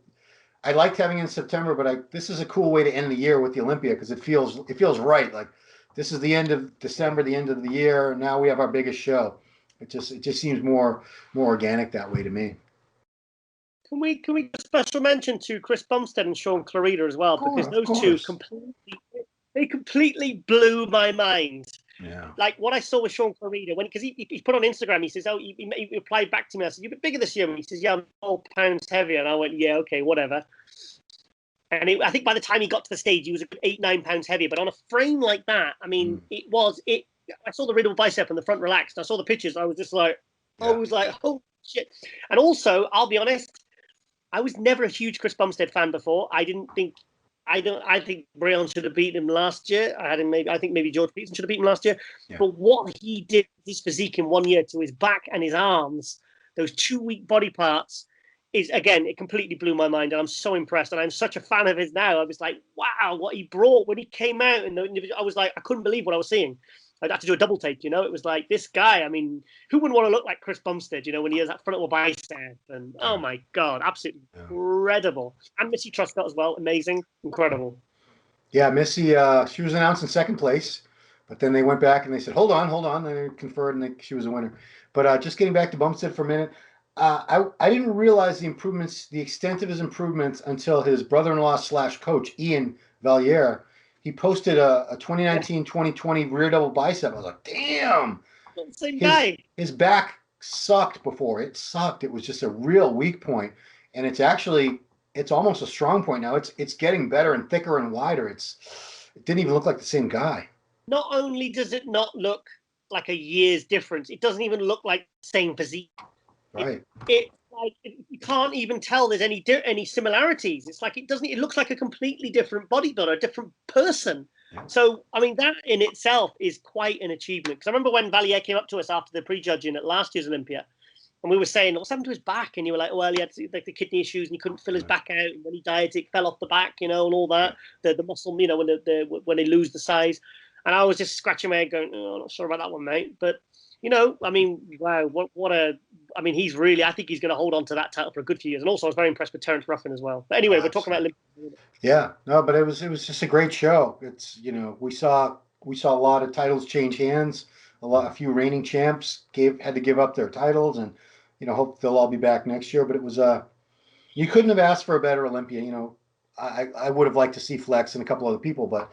I liked having it in September, but this is a cool way to end the year with the Olympia because it feels right. Like this is the end of December, the end of the year. Now we have our biggest show. It just seems more organic that way to me. Can we give a special mention to Chris Bumstead and Sean Clarida as well? Because those two completely blew my mind. Yeah. Like what I saw with Sean Clarida, because he put on Instagram, he says, he replied back to me. I said, "You're a bit bigger this year." And he says, "Yeah, I'm 4 pounds heavier." And I went, "Yeah, okay, whatever." And I think by the time he got to the stage, he was 8-9 pounds heavier. But on a frame like that, I mean, I saw the riddle bicep and the front relaxed. I saw the pictures. I was just like, "Oh shit!" And also, I'll be honest, I was never a huge Chris Bumstead fan before. I think Breon should have beaten him last year. I think maybe George Peterson should have beaten him last year. Yeah. But what he did with his physique in 1 year to his back and his arms, those 2 weak body parts, it completely blew my mind. And I'm so impressed. And I'm such a fan of his now. I was like, wow, what he brought when he came out. And I was like, I couldn't believe what I was seeing. I'd have to do a double take, It was like this guy. I mean, who wouldn't want to look like Chris Bumstead, when he has that frontal bicep? And oh my God, absolutely incredible. And Missy Truscott as well, amazing, incredible. Yeah, Missy, she was announced in second place, but then they went back and they said, hold on. They conferred and she was a winner. But just getting back to Bumstead for a minute, I didn't realize the extent of his improvements until his brother-in-law / coach, Ian Valier, he posted a 2019-2020 rear double bicep. I was like, damn. Same guy. His back sucked before. It sucked. It was just a real weak point. And it's almost a strong point now. It's getting better and thicker and wider. It didn't even look like the same guy. Not only does it not look like a year's difference, it doesn't even look like the same physique. Right. It's like you can't even tell there's any similarities. It's like it looks like a completely different bodybuilder, a different person. Yeah. So I mean that in itself is quite an achievement. Because I remember when Valier came up to us after the prejudging at last year's Olympia, and we were saying what's happened to his back, and you were like, well, he had like the kidney issues and he couldn't fill his back out, and when he dieted, it fell off the back, and all that. The muscle, when they lose the size, and I was just scratching my head, going, oh, I'm not sure about that one, mate, but. I mean, wow, I think he's going to hold on to that title for a good few years. And also, I was very impressed with Terrence Ruffin as well. But anyway, we're talking about Olympia. Yeah, no, but it was just a great show. It's, we saw a lot of titles change hands. A few reigning champs had to give up their titles, and, hope they'll all be back next year. But it was, you couldn't have asked for a better Olympia. I would have liked to see Flex and a couple other people, but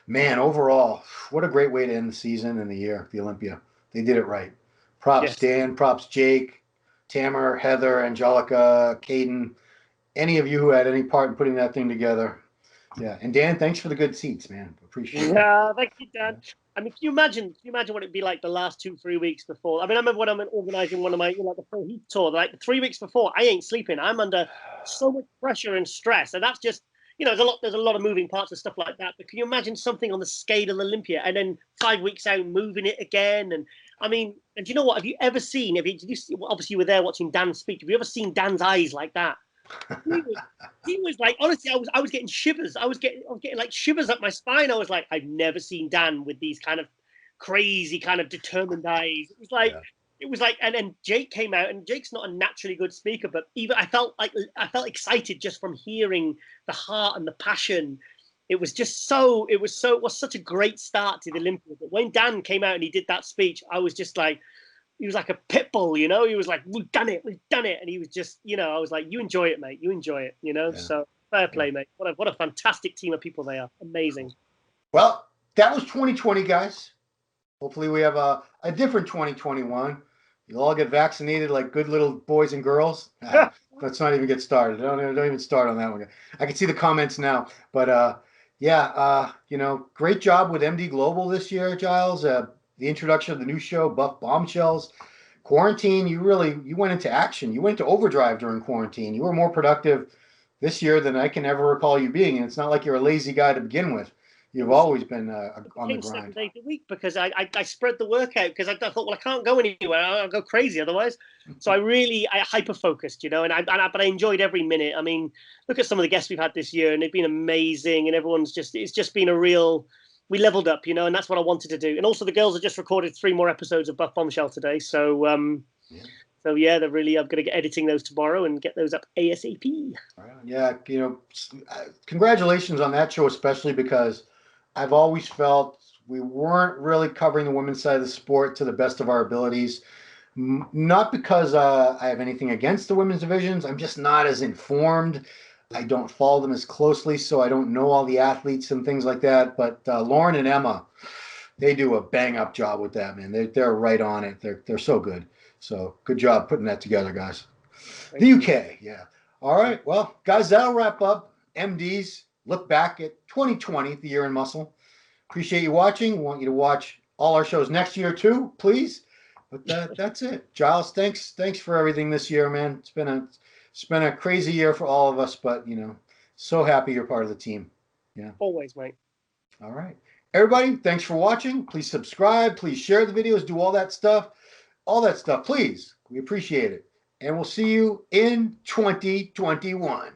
man, overall, what a great way to end the season and the year, the Olympia. They did it right. Props Dan, props Jake, Tamer, Heather, Angelica, Caden, any of you who had any part in putting that thing together. Yeah, and Dan, thanks for the good seats, man. Appreciate it. Yeah, thank you, Dan. I mean, can you imagine what it'd be like the last 2-3 weeks before? I mean, I remember when I'm organizing one of my, the full Heath tour, like 3 weeks before, I ain't sleeping. I'm under so much pressure and stress, and that's just, you know, there's a lot of moving parts and stuff like that. But can you imagine something on the scale of Olympia, and then 5 weeks out moving it again? And I mean, and do you know what? Have you ever seen? Did you see, obviously you were there watching Dan speak. Have you ever seen Dan's eyes like that? He was like, honestly, I was getting shivers. I was getting like shivers up my spine. I was like, I've never seen Dan with these kind of crazy, kind of determined eyes. It was like, and then Jake came out, and Jake's not a naturally good speaker, but even I felt excited just from hearing the heart and the passion. It was such a great start to the Olympia. But when Dan came out and he did that speech, I was just like, he was like a pit bull, you know. He was like, we've done it, and he was just, you know, I was like, you enjoy it, mate, you enjoy it, you know. Yeah. So fair play, mate. What a fantastic team of people they are. Amazing. Well, that was 2020, guys. Hopefully we have a different 2021. You'll all get vaccinated like good little boys and girls. Let's not even get started. Don't even start on that one. I can see the comments now. But you know, great job with MD Global this year, Giles. The introduction of the new show, Buff Bombshells. Quarantine, you went into action. You went to overdrive during quarantine. You were more productive this year than I can ever recall you being. And it's not like you're a lazy guy to begin with. You've always been on the grind. 7 days a week because I spread the workout because I thought, well, I can't go anywhere. I'll go crazy otherwise. So I hyper focused, you know, but I enjoyed every minute. I mean, look at some of the guests we've had this year, and they've been amazing. And it's just been a real. We leveled up, you know, and that's what I wanted to do. And also, the girls have just recorded 3 more episodes of Buff Bombshell today. So, they're really. I'm going to get editing those tomorrow and get those up ASAP. Yeah, you know, congratulations on that show, especially because I've always felt we weren't really covering the women's side of the sport to the best of our abilities. Not because I have anything against the women's divisions. I'm just not as informed. I don't follow them as closely, so I don't know all the athletes and things like that. But Lauren and Emma, they do a bang-up job with that, man. They're right on it. They're so good. So good job putting that together, guys. The UK, yeah. All right, well, guys, that'll wrap up MD's look back at 2020, the year in muscle. Appreciate you watching. Want you to watch all our shows next year too, please. But that's it. Giles, thanks for everything this year, man. It's been a crazy year for all of us, but you know, so happy you're part of the team. Yeah. Always, mate. All right. Everybody, thanks for watching. Please subscribe. Please share the videos. Do all that stuff. All that stuff, please. We appreciate it. And we'll see you in 2021.